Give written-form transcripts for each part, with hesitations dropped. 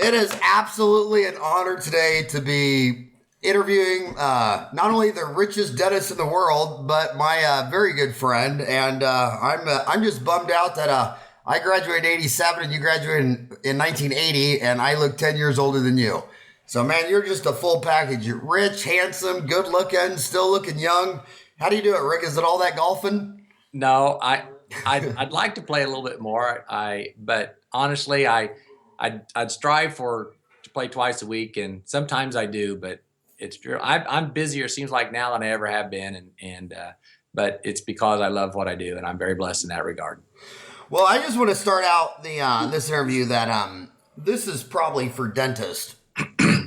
It is absolutely an honor today to be interviewing not only the richest dentist in the world, but my very good friend. And I'm just bummed out that I graduated in '87 and you graduated in 1980, and I look 10 years older than you. So, man, you're just a full package. You're rich, handsome, good looking, still looking young. How do you do it, Rick? Is it all that golfing? No, I'd like to play a little bit more. But honestly, I'd strive to play twice a week, and sometimes I do. But it's true. I'm busier. Seems like now than I ever have been, but it's because I love what I do, and I'm very blessed in that regard. Well, I just want to start out the this interview that this is probably for dentists,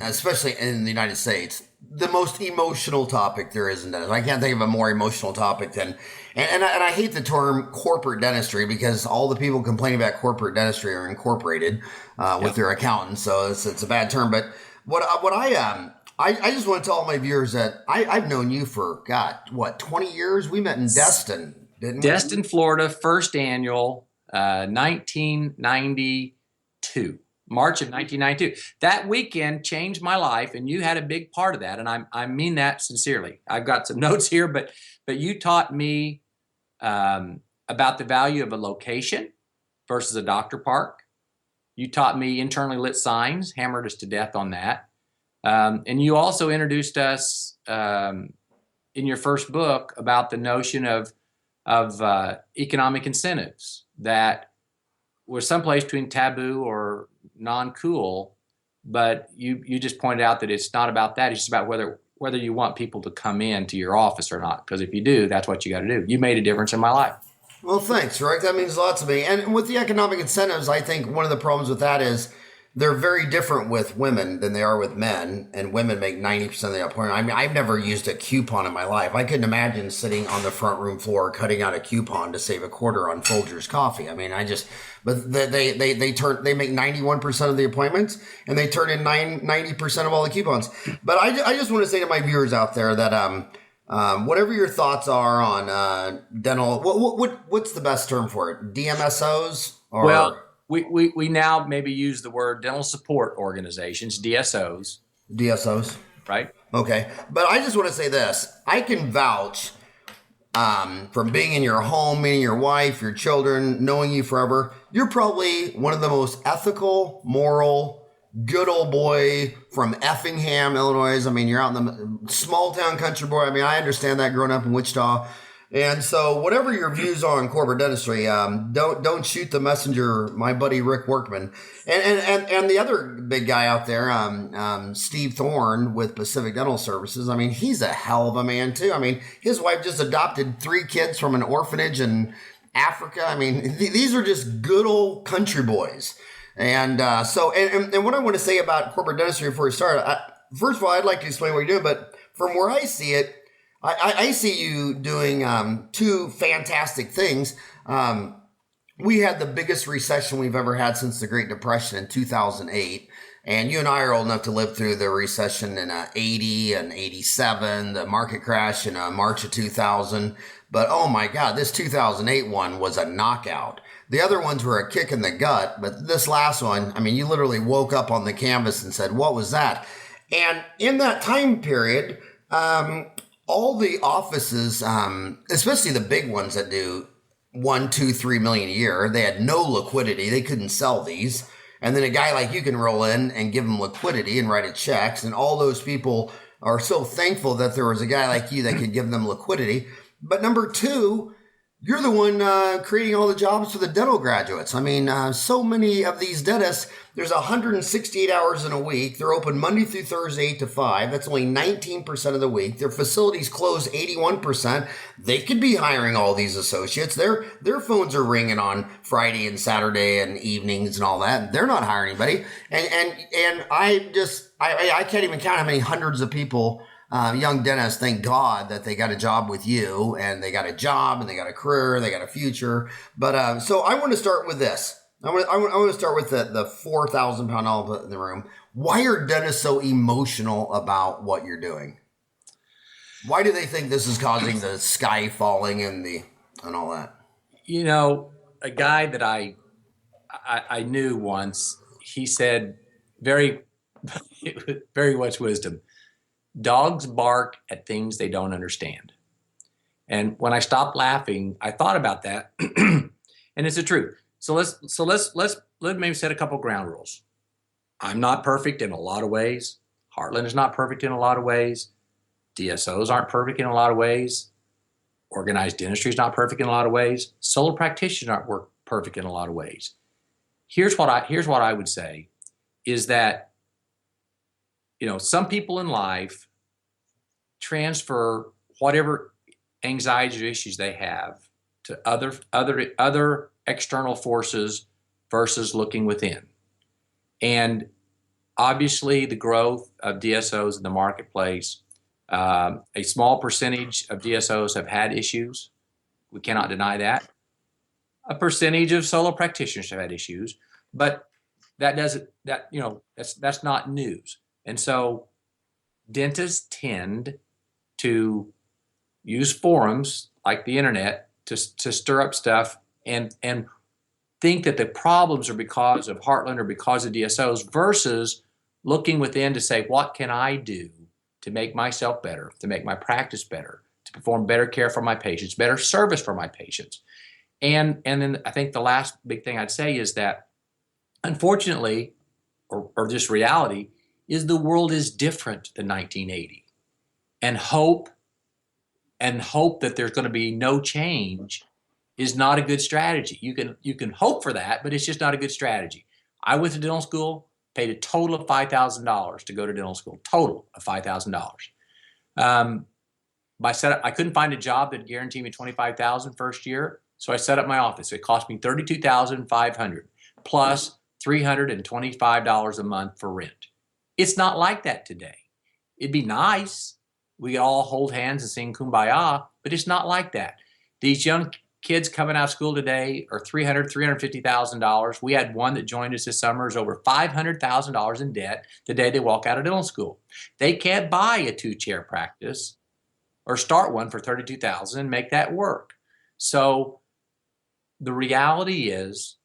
especially in the United States, the most emotional topic there is in dentistry. I can't think of a more emotional topic than, and I hate the term corporate dentistry because all the people complaining about corporate dentistry are incorporated with their accountants, so it's a bad term. But I just want to tell all my viewers that I've known you for, God, what, 20 years? We met in Destin, didn't we? Destin, Florida, first annual, 1992. March of 1992. That weekend changed my life, and you had a big part of that, and I mean that sincerely. I've got some notes here, but you taught me about the value of a location versus a doctor park. You taught me internally lit signs, hammered us to death on that, and you also introduced us in your first book about the notion of economic incentives that were someplace between taboo or non-cool, but you just pointed out that it's not about that. It's just about whether you want people to come into your office or not. Because if you do, that's what you got to do. You made a difference in my life. Well, thanks, Rick. That means a lot to me. And with the economic incentives, I think one of the problems with that is they're very different with women than they are with men, and women make 90% of the appointment. I mean, I've never used a coupon in my life. I couldn't imagine sitting on the front room floor cutting out a coupon to save a quarter on Folgers coffee. I mean, but they make 91% of the appointments, and they turn in 90% of all the coupons. But I just want to say to my viewers out there that whatever your thoughts are on dental, what's the best term for it? DMSOs or? Well, we now maybe use the word dental support organizations, DSOs. DSOs. Right. Okay. But I just want to say this. I can vouch from being in your home, meeting your wife, your children, knowing you forever. You're probably one of the most ethical, moral, good old boy from Effingham, Illinois. I mean, you're out in the small town country boy. I mean, I understand that growing up in Wichita. And so whatever your views are on corporate dentistry, don't shoot the messenger, my buddy Rick Workman. And the other big guy out there, Steve Thorne with Pacific Dental Services. I mean, he's a hell of a man too. I mean, his wife just adopted 3 kids from an orphanage in Africa. I mean, these are just good old country boys. And so what I want to say about corporate dentistry before we start, first of all, I'd like to explain what you're doing, but from where I see it, I see you doing 2 fantastic things. We had the biggest recession we've ever had since the Great Depression in 2008. And you and I are old enough to live through the recession in 80 and 87, the market crash in March of 2000. But oh my God, this 2008 one was a knockout. The other ones were a kick in the gut, but this last one, I mean, you literally woke up on the canvas and said, what was that? And in that time period, all the offices, especially the big ones that do 1, 2, 3 million a year, they had no liquidity. They couldn't sell these. And then a guy like you can roll in and give them liquidity and write a checks. And all those people are so thankful that there was a guy like you that could give them liquidity. But number 2, you're the one creating all the jobs for the dental graduates. I mean, so many of these dentists, there's 168 hours in a week. They're open Monday through Thursday, 8 to 5. That's only 19% of the week. Their facilities close 81%. They could be hiring all these associates. Their phones are ringing on Friday and Saturday and evenings and all that. They're not hiring anybody. And I can't even count how many hundreds of people, young dentists, thank God that they got a job with you, and they got a job and they got a career and they got a future. But so I want to start with this. I want to start with the 4,000 pound elephant in the room. Why are dentists so emotional about what you're doing? Why do they think this is causing the sky falling and all that? You know, a guy that I knew once, he said, very, very much wisdom. Dogs bark at things they don't understand. And when I stopped laughing, I thought about that, and it's the truth. So let's maybe set a couple ground rules. I'm not perfect in a lot of ways. Heartland is not perfect in a lot of ways. DSOs aren't perfect in a lot of ways. Organized dentistry is not perfect in a lot of ways. Solo practitioners aren't perfect in a lot of ways. Here's what I would say is that, some people in life transfer whatever anxieties or issues they have to other external forces versus looking within. And obviously the growth of DSOs in the marketplace, a small percentage of DSOs have had issues. We cannot deny that. A percentage of solo practitioners have had issues, but that's not news. And so dentists tend to use forums like the internet to stir up stuff and think that the problems are because of Heartland or because of DSOs versus looking within to say, what can I do to make myself better, to make my practice better, to perform better care for my patients, better service for my patients. And then I think the last big thing I'd say is that, unfortunately, or just reality, is the world is different than 1980. And hope that there's going to be no change is not a good strategy. You can hope for that, but it's just not a good strategy. I went to dental school, paid a total of $5,000 to go to dental school, total of $5,000. I couldn't find a job that guaranteed me $25,000 first year, so I set up my office. It cost me $32,500 plus $325 a month for rent. It's not like that today. It'd be nice. We all hold hands and sing Kumbaya, but it's not like that. These young kids coming out of school today are $300,000, $350,000. We had one that joined us this summer is over $500,000 in debt the day they walk out of dental school. They can't buy a 2-chair practice or start one for $32,000 and make that work. So the reality is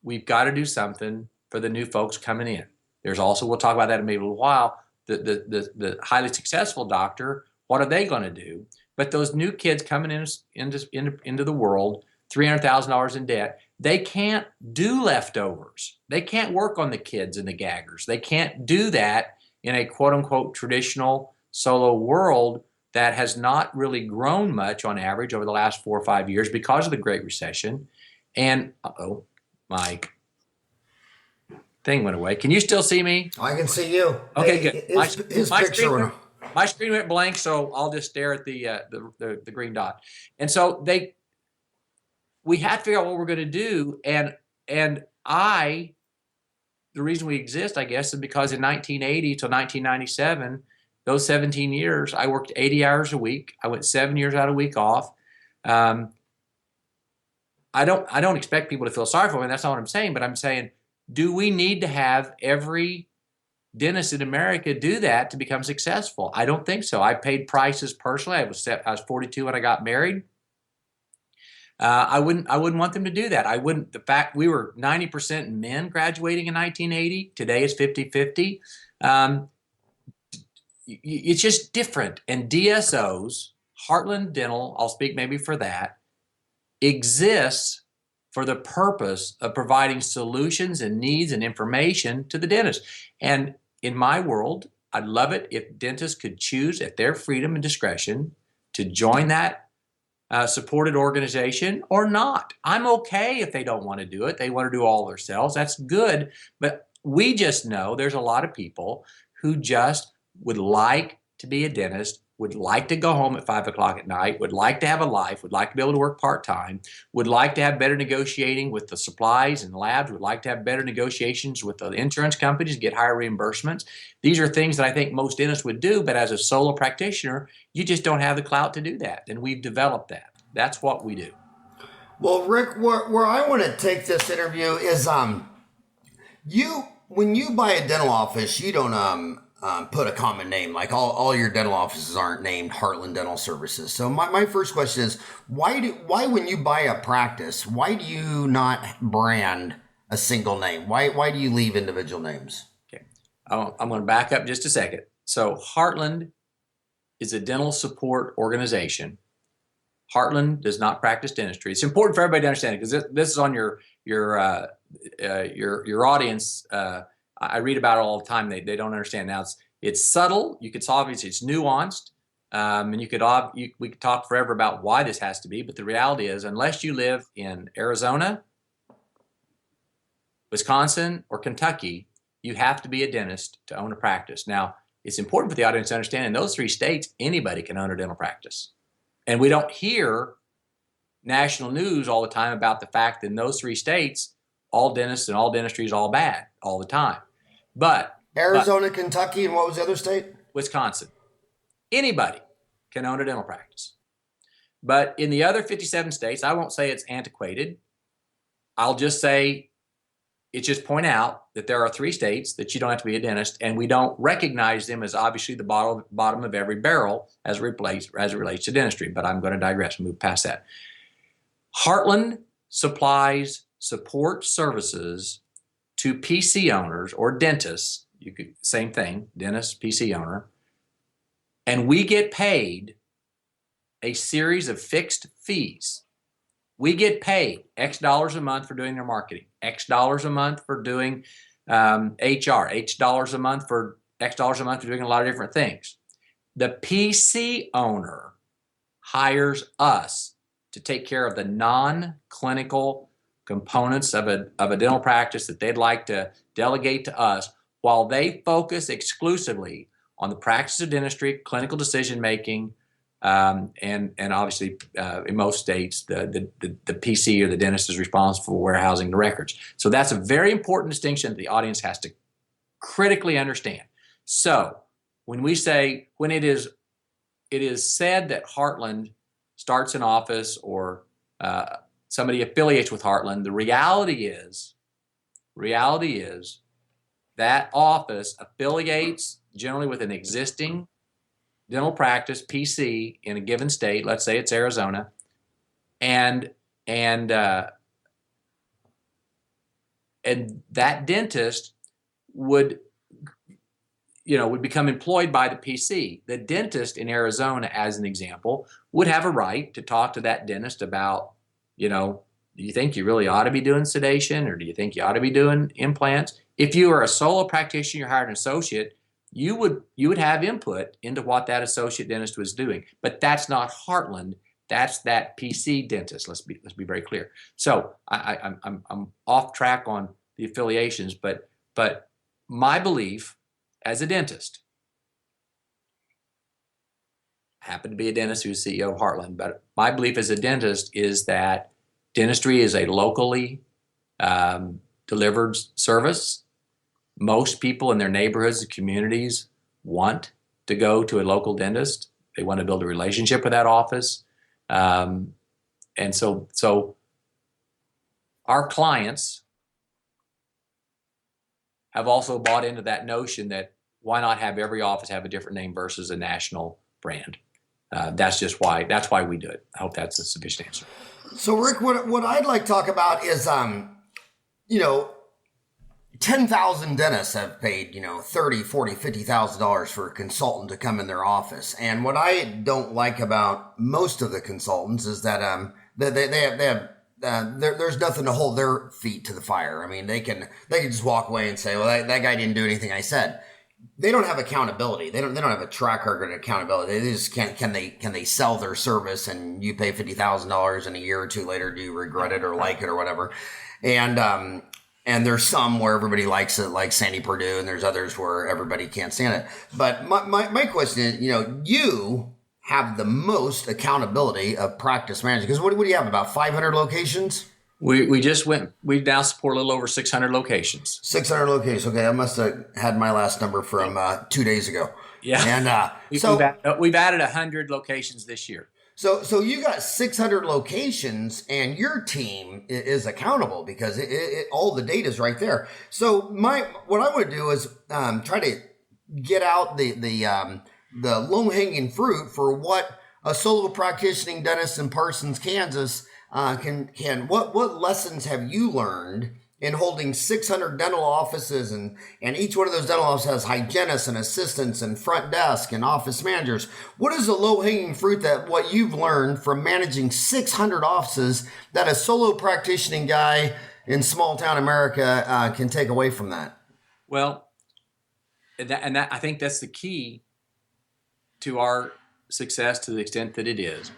we've got to do something for the new folks coming in. There's also, we'll talk about that in maybe a little while, the highly successful doctor, what are they going to do? But those new kids coming into the world, $300,000 in debt, they can't do leftovers. They can't work on the kids and the gaggers. They can't do that in a quote-unquote traditional solo world that has not really grown much on average over the last 4 or 5 years because of the Great Recession. And, my thing went away. Can you still see me? I can see you. Okay, Hey, good. His picture. My screen went blank, so I'll just stare at the green dot. And so we had to figure out what we're going to do. And the reason we exist, I guess, is because in 1980 to 1997, those 17 years, I worked 80 hours a week. I went 7 years out a week off. I don't expect people to feel sorry for me. That's not what I'm saying. But I'm saying, do we need to have every dentist in America do that to become successful? I don't think so. I paid prices personally. I was 42 when I got married. I wouldn't want them to do that. I wouldn't. The fact we were 90% men graduating in 1980. Today is 50-50. It's just different. And DSOs, Heartland Dental, I'll speak maybe for that, exists for the purpose of providing solutions and needs and information to the dentist. And in my world, I'd love it if dentists could choose at their freedom and discretion to join that supported organization or not. I'm okay if they don't want to do it. They want to do all themselves. That's good. But we just know there's a lot of people who just would like to be a dentist, would like to go home at 5 o'clock at night, would like to have a life, would like to be able to work part-time, would like to have better negotiating with the supplies and labs, would like to have better negotiations with the insurance companies, get higher reimbursements. These are things that I think most dentists would do, but as a solo practitioner, you just don't have the clout to do that. And we've developed that. That's what we do. Well, Rick, where I want to take this interview is when you buy a dental office, you don't put a common name. Like all your dental offices aren't named Heartland Dental Services. So my first question is, why when you buy a practice, why do you not brand a single name? Why do you leave individual names? Okay. I'm going to back up just a second. So Heartland is a dental support organization. Heartland does not practice dentistry. It's important for everybody to understand it, because this is on your audience. I read about it all the time. They don't understand. Now it's subtle. You could obviously, it's nuanced, and we could talk forever about why this has to be. But the reality is, unless you live in Arizona, Wisconsin, or Kentucky, you have to be a dentist to own a practice. Now, it's important for the audience to understand in those 3 states, anybody can own a dental practice. And we don't hear national news all the time about the fact that in those 3 states, all dentists and all dentistry is all bad all the time. But Arizona, Kentucky, and what was the other state? Wisconsin. Anybody can own a dental practice. But in the other 57 states, I won't say it's antiquated. I'll just say, just point out that there are 3 states that you don't have to be a dentist, and we don't recognize them as obviously the bottom of every barrel as it relates to dentistry. But I'm going to digress and move past that. Heartland supplies support services to PC owners or dentists. Same thing, dentist, PC owner, and we get paid a series of fixed fees. We get paid X dollars a month for doing their marketing, X dollars a month for doing HR, X dollars a month for doing a lot of different things. The PC owner hires us to take care of the non-clinical components of a dental practice that they'd like to delegate to us, while they focus exclusively on the practice of dentistry, clinical decision making, and obviously in most states the PC or the dentist is responsible for warehousing the records. So that's a very important distinction that the audience has to critically understand. So when it is said that Heartland starts an office or somebody affiliates with Heartland, the reality is that office affiliates generally with an existing dental practice, PC, in a given state. Let's say it's Arizona, and that dentist would become employed by the PC. The dentist in Arizona, as an example, would have a right to talk to that dentist about, do you think you really ought to be doing sedation, or do you think you ought to be doing implants? If you are a solo practitioner, you hired an associate, you would have input into what that associate dentist was doing. But that's not Heartland. That's that PC dentist. Let's be very clear. So I'm off track on the affiliations, but my belief as a dentist, I happen to be a dentist who's CEO of Heartland, but my belief as a dentist is that dentistry is a locally delivered service. Most people in their neighborhoods and communities want to go to a local dentist. They want to build a relationship with that office. And so our clients have also bought into that notion that why not have every office have a different name versus a national brand? That's why we do it. I hope that's a sufficient answer. So Rick, what I'd like to talk about is, 10,000 dentists have paid, $30,000, $40,000, $50,000 for a consultant to come in their office. And what I don't like about most of the consultants is that there's nothing to hold their feet to the fire. I mean, they can just walk away and say, well, that guy didn't do anything I said. They don't have accountability. They don't have a track record of accountability. They just can they sell their service, and you pay $50,000 and a year or two later, do you regret it or like it or whatever? And there's some where everybody likes it, like Sandy Purdue, and there's others where everybody can't stand it. But my question is, you have the most accountability of practice management, because what do you have, about 500 locations? We now support a little over 600 locations. 600 locations. Okay, I must have had my last number from 2 days ago. Yeah. And we've added 100 locations this year. So you got 600 locations, and your team is accountable because all the data is right there. So what I want to do is try to get out the low-hanging fruit for what a solo practicing dentist in Parsons, Kansas can. What lessons have you learned in holding 600 dental offices, and each one of those dental offices has hygienists and assistants and front desk and office managers. What is the low-hanging fruit that what you've learned from managing 600 offices that a solo practicing guy in small town America can take away from that? Well, that I think that's the key to our success to the extent that it is.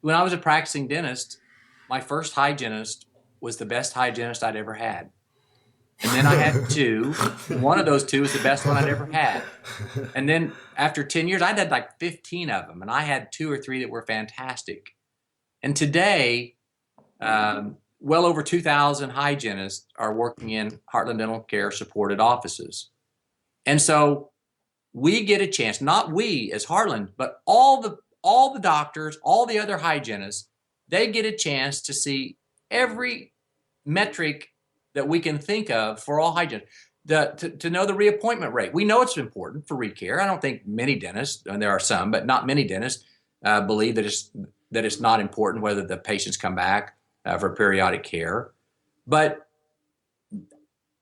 When I was a practicing dentist, my first hygienist was the best hygienist I'd ever had. And then I had two. One of those two was the best one I'd ever had. And then after 10 years, I'd had like 15 of them, and I had 2 or 3 that were fantastic. And today, well over 2,000 hygienists are working in Heartland Dental Care supported offices. And so we get a chance, not we as Heartland, but all the doctors, all the other hygienists, they get a chance to see every metric that we can think of for all hygienists. To know the reappointment rate. We know it's important for recare. I don't think many dentists, and there are some, but not many dentists, believe that it's not important whether the patients come back for periodic care. But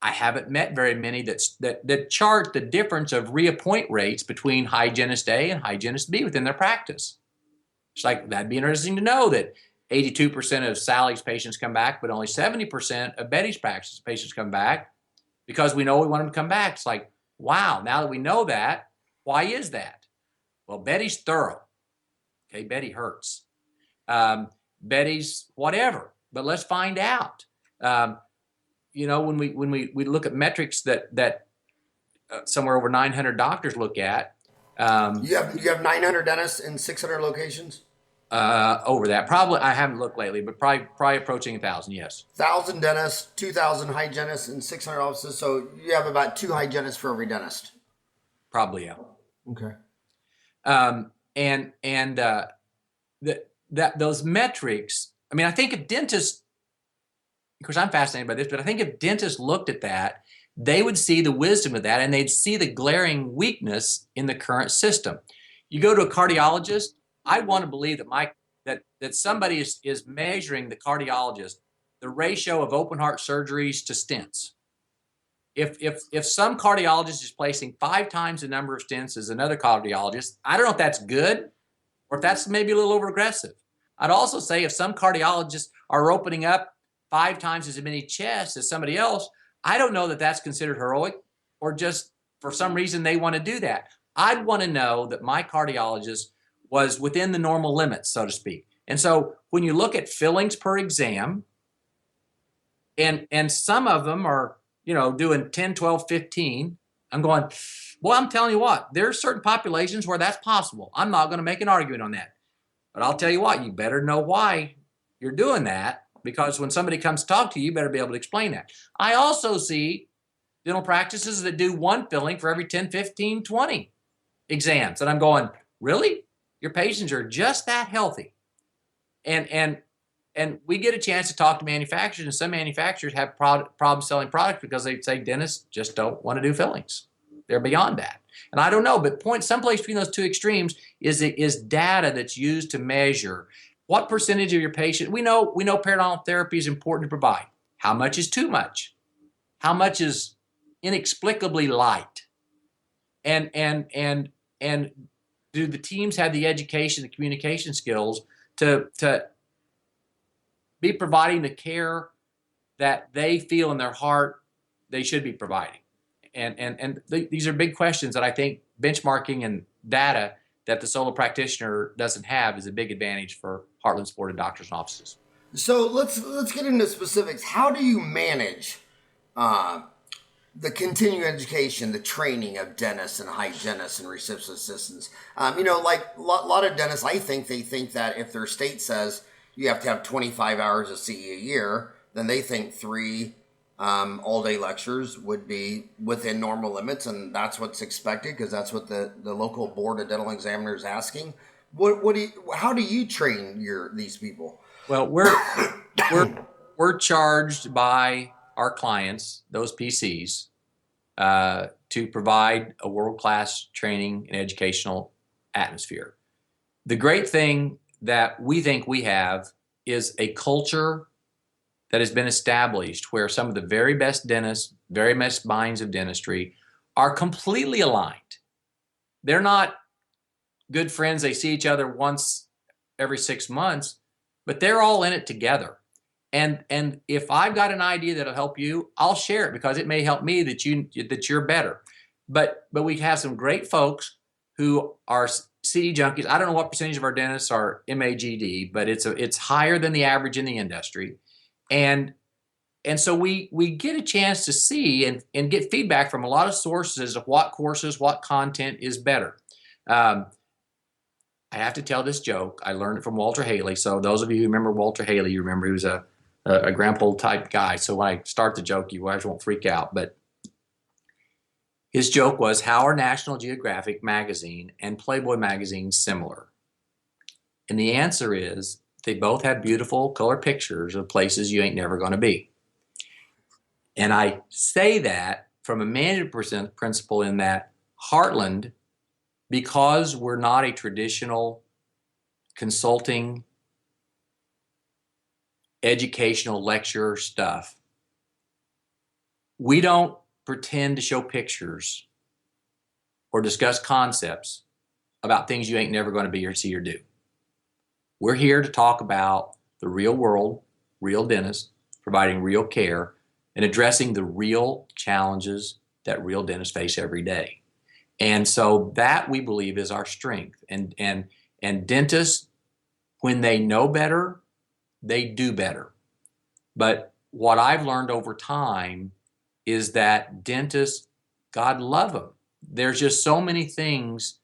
I haven't met very many that chart the difference of reappoint rates between hygienist A and hygienist B within their practice. It's like, that'd be interesting to know that 82% of Sally's patients come back, but only 70% of Betty's practice patients come back because we know we want them to come back. It's like, wow, now that we know that, why is that? Well, Betty's thorough. Okay, Betty hurts. Betty's whatever, but let's find out. When we look at metrics that somewhere over 900 doctors look at. You have 900 dentists in 600 locations? Over that. Probably, I haven't looked lately, but probably approaching 1,000, yes. 1,000 dentists, 2,000 hygienists, and 600 offices. So you have about 2 hygienists for every dentist. Probably, yeah. Okay. Those metrics, I mean, I think if dentists, of course I'm fascinated by this, but I think if dentists looked at that, they would see the wisdom of that, and they'd see the glaring weakness in the current system. You go to a cardiologist, I want to believe that somebody is measuring the cardiologist, the ratio of open heart surgeries to stents. If some cardiologist is placing 5 times the number of stents as another cardiologist, I don't know if that's good or if that's maybe a little over aggressive. I'd also say if some cardiologists are opening up 5 times as many chests as somebody else, I don't know that that's considered heroic or just for some reason they want to do that. I'd want to know that my cardiologist was within the normal limits, so to speak. And so when you look at fillings per exam, and some of them are, doing 10, 12, 15, I'm going, well, I'm telling you what, there's certain populations where that's possible. I'm not going to make an argument on that. But I'll tell you what, you better know why you're doing that, because when somebody comes to talk to you, you better be able to explain that. I also see dental practices that do 1 filling for every 10, 15, 20 exams. And I'm going, really? Your patients are just that healthy. And we get a chance to talk to manufacturers, and some manufacturers have problems selling products because they say dentists just don't want to do fillings. They're beyond that. And I don't know, but someplace between those 2 extremes is data that's used to measure what percentage of your patient. We know periodontal therapy is important to provide. How much is too much? How much is inexplicably light? And do the teams have the education, the communication skills to be providing the care that they feel in their heart they should be providing? These are big questions that I think benchmarking and data that the solo practitioner doesn't have is a big advantage for Heartland supported doctors and offices. So let's get into specifics. How do you manage the continuing education, the training of dentists and hygienists and reception assistants? Like a lot of dentists, I think they think that if their state says you have to have 25 hours of CE a year, then they think 3 all-day lectures would be within normal limits, and that's what's expected because that's what the local board of dental examiners is asking. How do you train these people? Well, we're charged by our clients, those PCs, to provide a world-class training and educational atmosphere. The great thing that we think we have is a culture that has been established where some of the very best dentists, very best minds of dentistry are completely aligned. They're not good friends. They see each other once every 6 months, but they're all in it together. And if I've got an idea that'll help you, I'll share it because it may help me that you're better. But we have some great folks who are CD junkies. I don't know what percentage of our dentists are MAGD, but it's higher than the average in the industry. And so we get a chance to see and get feedback from a lot of sources of what courses, what content is better. I have to tell this joke. I learned it from Walter Haley. So those of you who remember Walter Haley, you remember he was a grandpa type guy. So when I start the joke, you guys won't freak out. But his joke was, how are National Geographic magazine and Playboy magazine similar? And the answer is they both have beautiful color pictures of places you ain't never going to be. And I say that from a management principle in that Heartland, because we're not a traditional consulting, educational lecture stuff, we don't pretend to show pictures or discuss concepts about things you ain't never going to be or see or do. We're here to talk about the real world, real dentists, providing real care, and addressing the real challenges that real dentists face every day. And so that, we believe, is our strength. And dentists, when they know better, they do better. But what I've learned over time is that dentists, God love them. There's just so many things.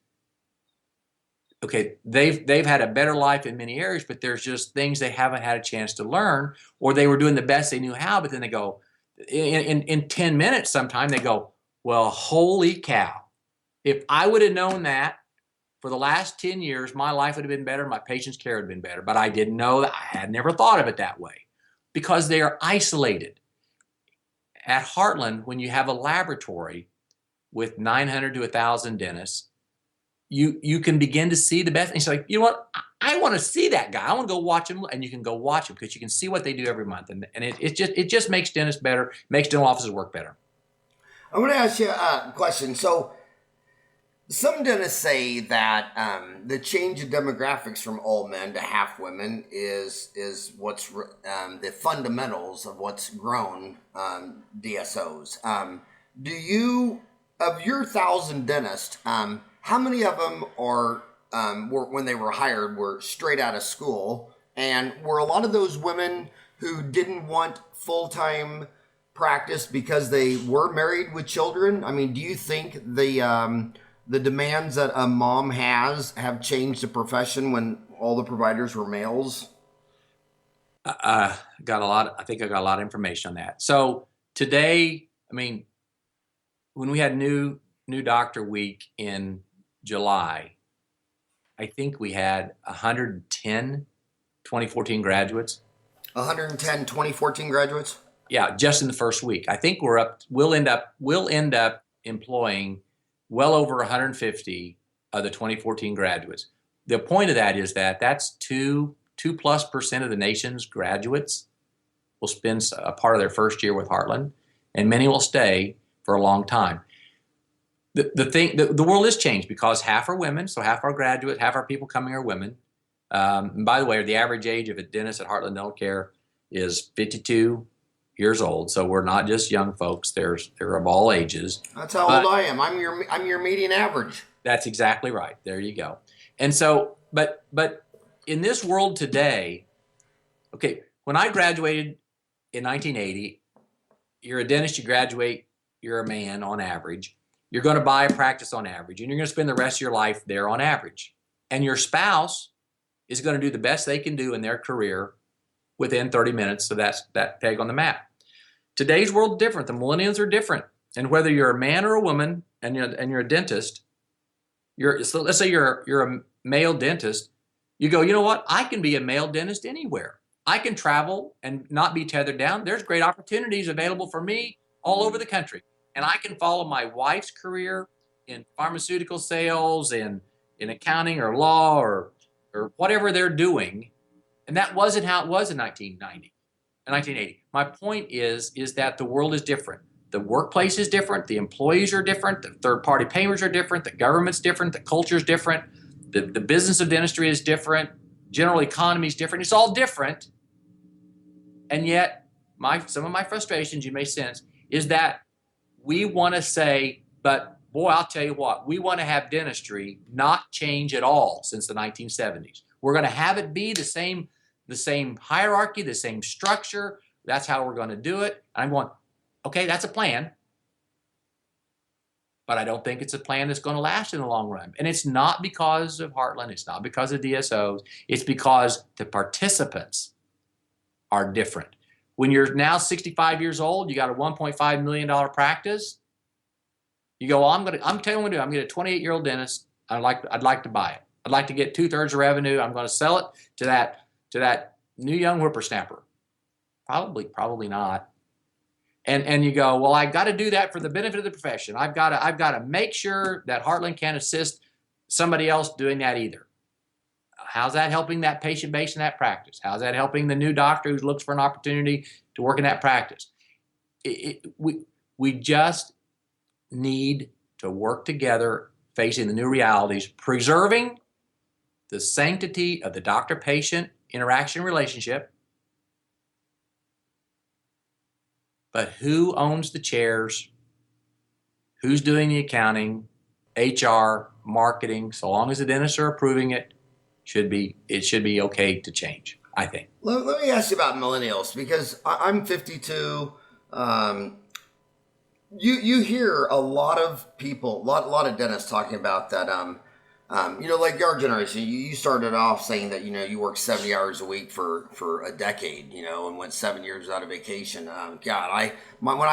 Okay, they've had a better life in many areas, but there's just things they haven't had a chance to learn, or they were doing the best they knew how, but then they go, in 10 minutes sometime, they go, well, holy cow. If I would have known that for the last 10 years, my life would have been better, my patient's care would have been better. But I didn't know that. I had never thought of it that way because they are isolated. At Heartland, when you have a laboratory with 900 to 1,000 dentists, you can begin to see the best. And it's like, you know what? I want to see that guy. I want to go watch him, and you can go watch him because you can see what they do every month. And it just makes dentists better, makes dental offices work better. I want to ask you a question. So some dentists say that the change in demographics from all men to half women is what's the fundamentals of what's grown DSOs. Do you, of your 1,000 dentists, how many of them are were, when they were hired, were straight out of school, and were a lot of those women who didn't want full-time practice because they were married with children? I mean, do you think the demands that a mom has have changed the profession when all the providers were males? I think I got a lot of information on that. So today, I mean, when we had new doctor week in July, I think we had 110 2014 graduates. 110 2014 graduates? Yeah, just in the first week. I think we'll end up employing well over 150 of the 2014 graduates. The point of that is that that's 2+ % of the nation's graduates will spend a part of their first year with Heartland, and many will stay for a long time. The world has changed because half are women, so half our graduates, half our people coming are women. And by the way, the average age of a dentist at Heartland Dental Care is 52 years old. So we're not just young folks; they're of all ages. That's how old I am. I'm your median average. That's exactly right. There you go. And so, but in this world today, okay, when I graduated in 1980, you're a dentist. You graduate, you're a man on average. You're going to buy a practice on average, and you're going to spend the rest of your life there on average. And your spouse is going to do the best they can do in their career within 30 minutes. So that's that peg on the map. Today's world is different. The millennials are different. And whether you're a man or a woman and you're a dentist, so let's say you're a male dentist, you go, you know what? I can be a male dentist anywhere. I can travel and not be tethered down. There's great opportunities available for me all over the country. And I can follow my wife's career in pharmaceutical sales, in accounting or law or whatever they're doing. And that wasn't how it was in 1990. 1980. My point is that the world is different. The workplace is different. The employees are different. The third-party payments are different. The government's different. The culture is different. The business of dentistry is different. General economy is different. It's all different. And yet, some of my frustrations, you may sense, is that we want to say, but boy, I'll tell you what, we want to have dentistry not change at all since the 1970s. We're going to have it be the same hierarchy, the same structure. That's how we're going to do it. And I'm going, okay, that's a plan. But I don't think it's a plan that's going to last in the long run. And it's not because of Heartland. It's not because of DSOs. It's because the participants are different. When you're now 65 years old, you got a $1.5 million practice. You go, well, I'm telling you what I'm going to do. I'm going to get a 28-year-old dentist. I'd like to buy it. I'd like to get 2/3 of revenue. I'm going to sell it to that new young whippersnapper. Probably not. And you go, well, I've got to do that for the benefit of the profession. I've got to make sure that Heartland can't assist somebody else doing that either. How's that helping that patient base in that practice? How's that helping the new doctor who looks for an opportunity to work in that practice? We just need to work together, facing the new realities, preserving the sanctity of the doctor-patient interaction relationship. But who owns the chairs? Who's doing the accounting? HR, marketing, so long as the dentists are approving it, it should be okay to change, I think. Let me ask you about millennials, because I'm 52. You hear a lot of people, a lot of dentists talking about that. Like our generation, you started off saying that you worked 70 hours a week for a decade, and went 7 years without a vacation. When I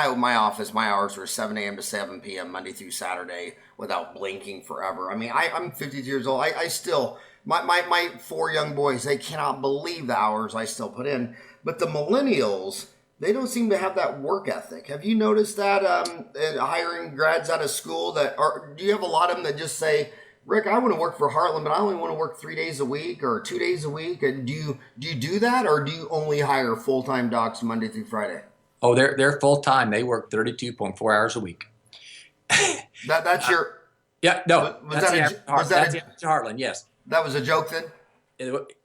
opened my office, my hours were 7 a.m. to 7 p.m. Monday through Saturday without blinking forever. I mean, I'm 52 years old. I still. My 4 young boys, they cannot believe the hours I still put in. But the millennials, they don't seem to have that work ethic. Have you noticed that hiring grads out of school? Do you have a lot of them that just say, Rick, I want to work for Heartland, but I only want to work 3 days a week or 2 days a week? And do you do that, or do you only hire full-time docs Monday through Friday? Oh, they're full-time. They work 32.4 hours a week. That's your... Yeah, no. That's the Heartland, yes. That was a joke then?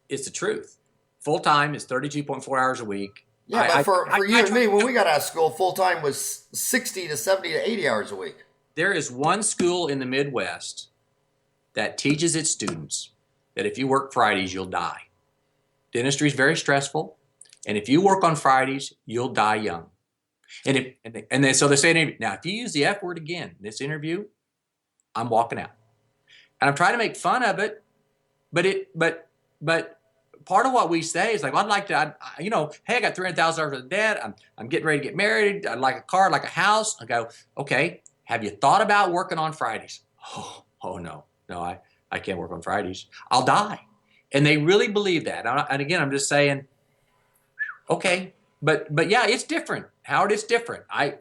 It's the truth. Full-time is 32.4 hours a week. Yeah, but for you and me, when we got out of school, full-time was 60 to 70 to 80 hours a week. There is one school in the Midwest that teaches its students that if you work Fridays, you'll die. Dentistry is very stressful, and if you work on Fridays, you'll die young. So they say to me, now, if you use the F word again in this interview, I'm walking out. And I'm trying to make fun of it, but part of what we say is like, well, I'd like to, hey, I got $300,000 of debt. I'm getting ready to get married. I'd like a car, I'd like a house. I go, okay, have you thought about working on Fridays? Oh no, I can't work on Fridays. I'll die. And they really believe that. And again, I'm just saying, okay, but yeah, it's different. Howard, it's different. A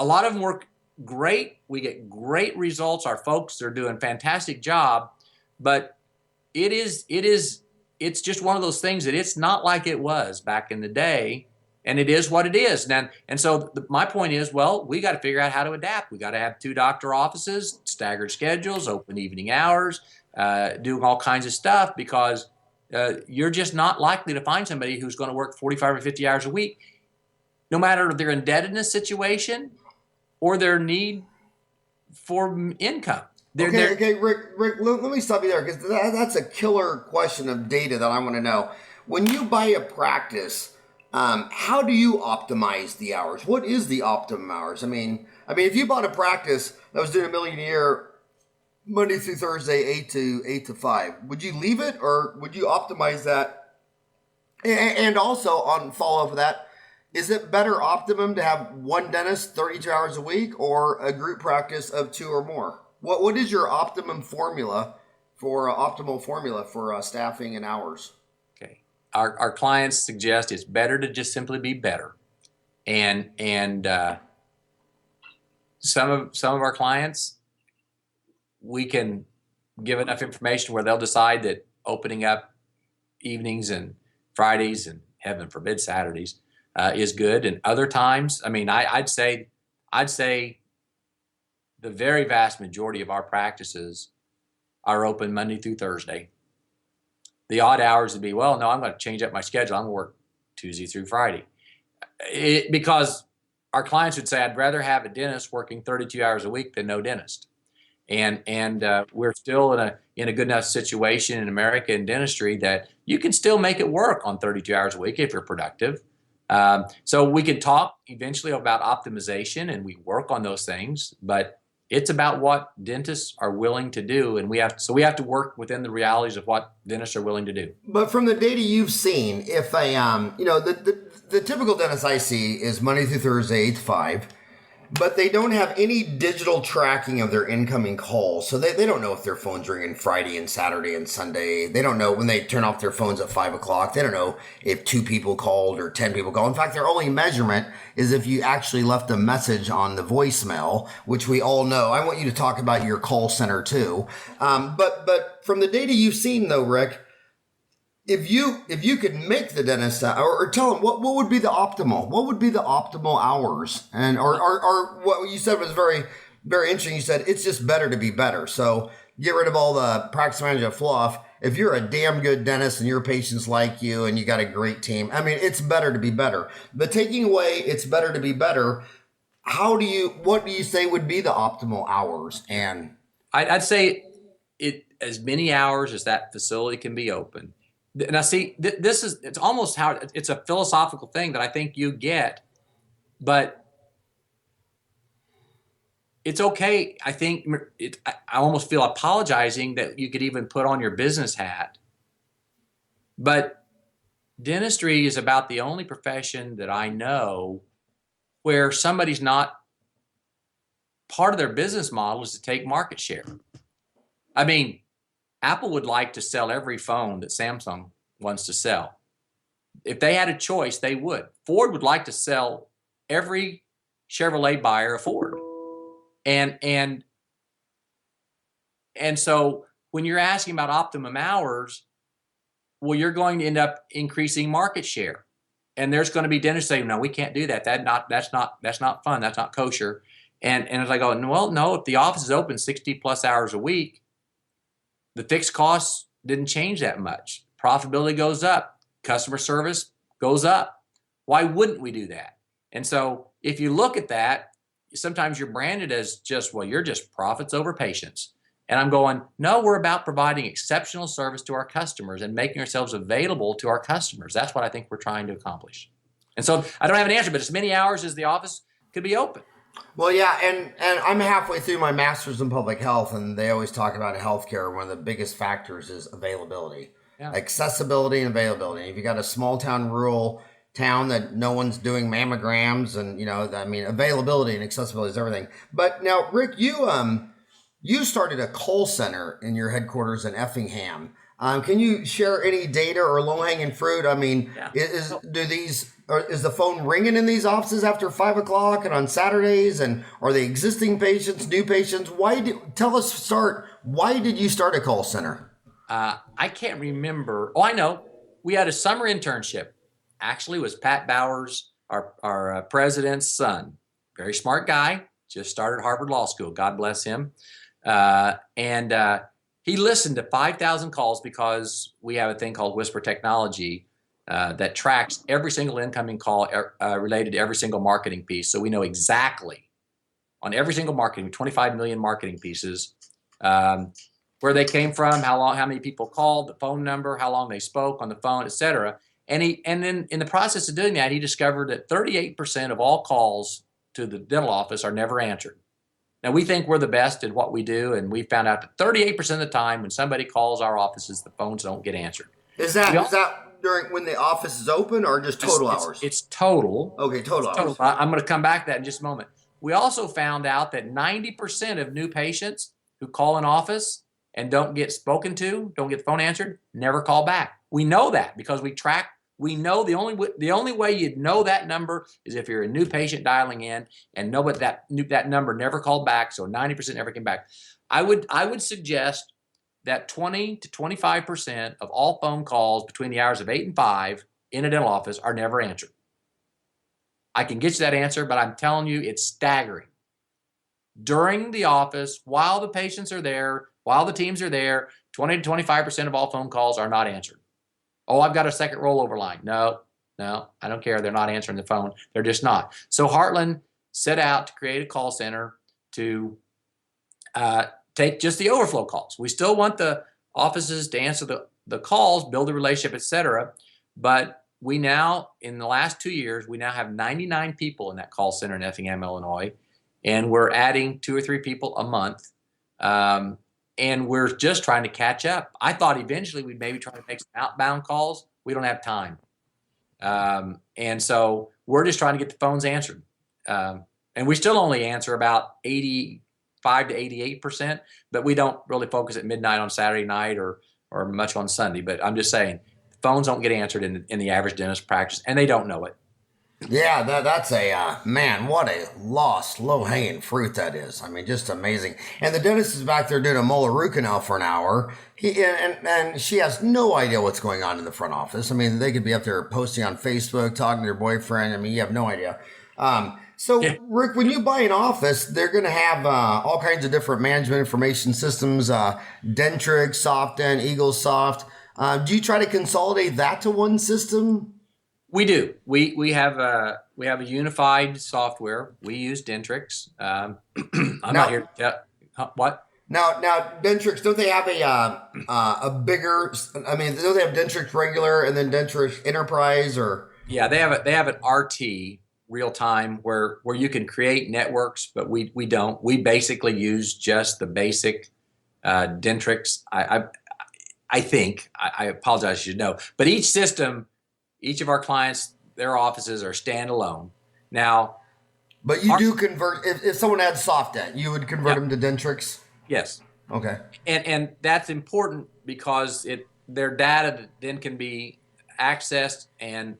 lot of them work great. We get great results. Our folks are doing a fantastic job, but it's just one of those things that it's not like it was back in the day, and it is what it is. And so my point is, well, we got to figure out how to adapt. We got to have 2 doctor offices, staggered schedules, open evening hours, doing all kinds of stuff, because you're just not likely to find somebody who's going to work 45 or 50 hours a week, no matter their indebtedness situation or their need for income. Okay, Rick, let me stop you there, because that's a killer question of data that I want to know. When you buy a practice, how do you optimize the hours? What is the optimum hours? I mean, if you bought a practice that was doing $1 million a year, Monday through Thursday, 8 to 5, would you leave it, or would you optimize that? And also, on follow-up of that, is it better optimum to have one dentist 32 hours a week, or a group practice of 2 or more? What is your optimal formula for staffing and hours? Okay, our clients suggest it's better to just simply be better, and some of our clients, we can give enough information where they'll decide that opening up evenings and Fridays and heaven forbid Saturdays, is good. And other times, I mean, I'd say the very vast majority of our practices are open Monday through Thursday. The odd hours would be, well, no, I'm going to change up my schedule. I'm going to work Tuesday through Friday. Because our clients would say, I'd rather have a dentist working 32 hours a week than no dentist. And we're still in a good enough situation in America in dentistry that you can still make it work on 32 hours a week if you're productive. So we can talk eventually about optimization, and we work on those things, but it's about what dentists are willing to do, and we have to work within the realities of what dentists are willing to do. But from the data you've seen, if the typical dentist I see is Monday through Thursday, 8 to 5, but they don't have any digital tracking of their incoming calls. So they don't know if their phone's ringing Friday and Saturday and Sunday. They don't know when they turn off their phones at 5 o'clock. They don't know if 2 people called or 10 people called. In fact, their only measurement is if you actually left a message on the voicemail, which we all know. I want you to talk about your call center too. But from the data you've seen though, Rick, if you could make the dentist or tell them what would be the optimal hours, and or what you said was very, very interesting. You said it's just better to be better. So get rid of all the practice manager fluff. If you're a damn good dentist and your patients like you and you got a great team, I mean, it's better to be better. But taking away it's better to be better, what do you say would be the optimal hours? And I'd say it as many hours as that facility can be open. Now, see, it's almost how it's a philosophical thing that I think you get, but it's okay. I think I almost feel apologizing that you could even put on your business hat, but dentistry is about the only profession that I know where somebody's not, part of their business model is to take market share. I mean, Apple would like to sell every phone that Samsung wants to sell. If they had a choice, they would. Ford would like to sell every Chevrolet buyer a Ford. And so when you're asking about optimum hours, well, you're going to end up increasing market share. And there's going to be dentists saying, no, we can't do that. That's not fun. That's not kosher. And as I go, well, no, if the office is open 60 plus hours a week, the fixed costs didn't change that much. Profitability goes up. Customer service goes up. Why wouldn't we do that? And so if you look at that, sometimes you're branded as just, well, you're just profits over patients. And I'm going, no, we're about providing exceptional service to our customers and making ourselves available to our customers. That's what I think we're trying to accomplish. And so I don't have an answer, but as many hours as the office could be open. Well, yeah, and I'm halfway through my master's in public health, and they always talk about healthcare. One of the biggest factors is availability, accessibility and availability. If you got a small town, rural town that no one's doing mammograms, and availability and accessibility is everything. But now, Rick, you started a call center in your headquarters in Effingham. Can you share any data or low-hanging fruit? I mean, is the phone ringing in these offices after 5 o'clock and on Saturdays? And are they existing patients, new patients? Why did you start a call center? I can't remember. Oh, I know. We had a summer internship. Actually, it was Pat Bowers, our president's son. Very smart guy. Just started Harvard Law School. God bless him. He listened to 5,000 calls because we have a thing called Whisper Technology that tracks every single incoming call related to every single marketing piece. So we know exactly on every single marketing, 25 million marketing pieces, where they came from, how many people called, the phone number, how long they spoke on the phone, et cetera. And then in the process of doing that, he discovered that 38% of all calls to the dental office are never answered. Now, we think we're the best at what we do, and we found out that 38% of the time when somebody calls our offices, the phones don't get answered. Is that during when the office is open or just total hours? It's total. Okay, total hours. I'm going to come back to that in just a moment. We also found out that 90% of new patients who call an office and don't get spoken to, don't get the phone answered, never call back. We know that because we know the only way you'd know that number is if you're a new patient dialing in and know what that number never called back, so 90% never came back. I would suggest that 20 to 25% of all phone calls between the hours of 8 and 5 in a dental office are never answered. I can get you that answer, but I'm telling you, it's staggering. During the office, while the patients are there, while the teams are there, 20 to 25% of all phone calls are not answered. Oh, I've got a second rollover line. No, I don't care. They're not answering the phone. They're just not. So Heartland set out to create a call center to take just the overflow calls. We still want the offices to answer the calls, build a relationship, etc. But we now, in the last 2 years, we now have 99 people in that call center in Effingham, Illinois, and we're adding 2 or 3 people a month. And we're just trying to catch up. I thought eventually we'd maybe try to make some outbound calls. We don't have time. And so we're just trying to get the phones answered. And we still only answer about 85 to 88%, but we don't really focus at midnight on Saturday night or much on Sunday. But I'm just saying, phones don't get answered in the average dentist practice, and they don't know it. Yeah, that's a, man, what a lost, low-hanging fruit that is. I mean, just amazing. And the dentist is back there doing a molar root canal for an hour, and she has no idea what's going on in the front office. I mean, they could be up there posting on Facebook, talking to their boyfriend. I mean, you have no idea. So, yeah. Rick, when you buy an office, they're going to have all kinds of different management information systems, Dentrix, SoftDent, EagleSoft. Do you try to consolidate that to one system? We do. We have a unified software. We use Dentrix. I'm not here. What? Now, Dentrix, don't they have a bigger? I mean, don't they have Dentrix regular and then Dentrix Enterprise or? Yeah, they have an RT real time where you can create networks, but we don't. We basically use just the basic Dentrix. I think I apologize, you should know, but each system. Each of our clients, their offices are standalone. Now, but you do convert. If someone had SoftDent, you would convert them to Dentrix. Yes. Okay. And that's important because their data then can be accessed and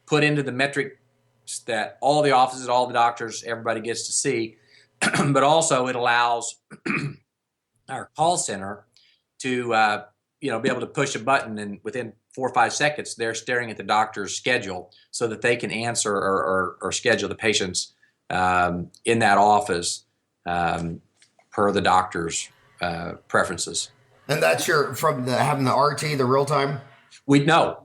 put into the metrics that all the offices, all the doctors, everybody gets to see. But also, it allows our call center to be able to push a button and within 4 or 5 seconds, they're staring at the doctor's schedule so that they can answer or schedule the patients in that office per the doctor's preferences. And that's having the RT, the real time? No.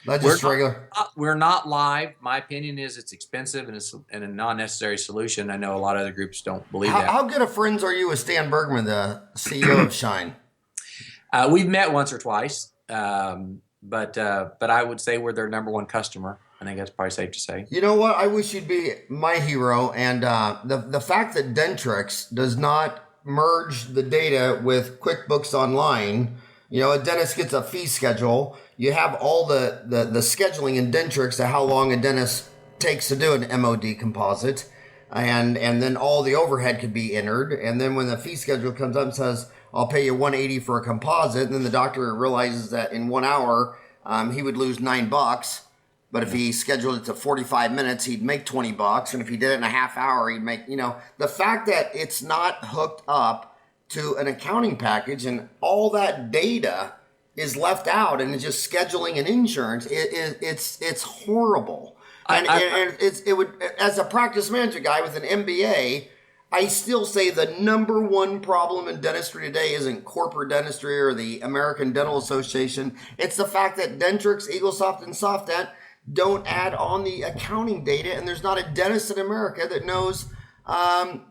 That's just regular? We're not live. My opinion is it's expensive and it's a non-necessary solution. I know a lot of other groups don't believe that. How good of friends are you with Stan Bergman, the CEO of Shine? We've met once or twice. But I would say we're their number one customer. I think that's probably safe to say. You know what? I wish you'd be my hero. And the fact that Dentrix does not merge the data with QuickBooks Online, a dentist gets a fee schedule. You have all the scheduling in Dentrix to how long a dentist takes to do an MOD composite. And then all the overhead could be entered. And then when the fee schedule comes up and says, I'll pay you $180 for a composite. And then the doctor realizes that in 1 hour, he would lose $9. But if he scheduled it to 45 minutes, he'd make $20. And if he did it in a half hour, he'd make, the fact that it's not hooked up to an accounting package and all that data is left out and it's just scheduling and insurance, it's horrible. And it would, as a practice management guy with an MBA, I still say the number one problem in dentistry today isn't corporate dentistry or the American Dental Association. It's the fact that Dentrix, EagleSoft, and SoftDent don't add on the accounting data, and there's not a dentist in America that knows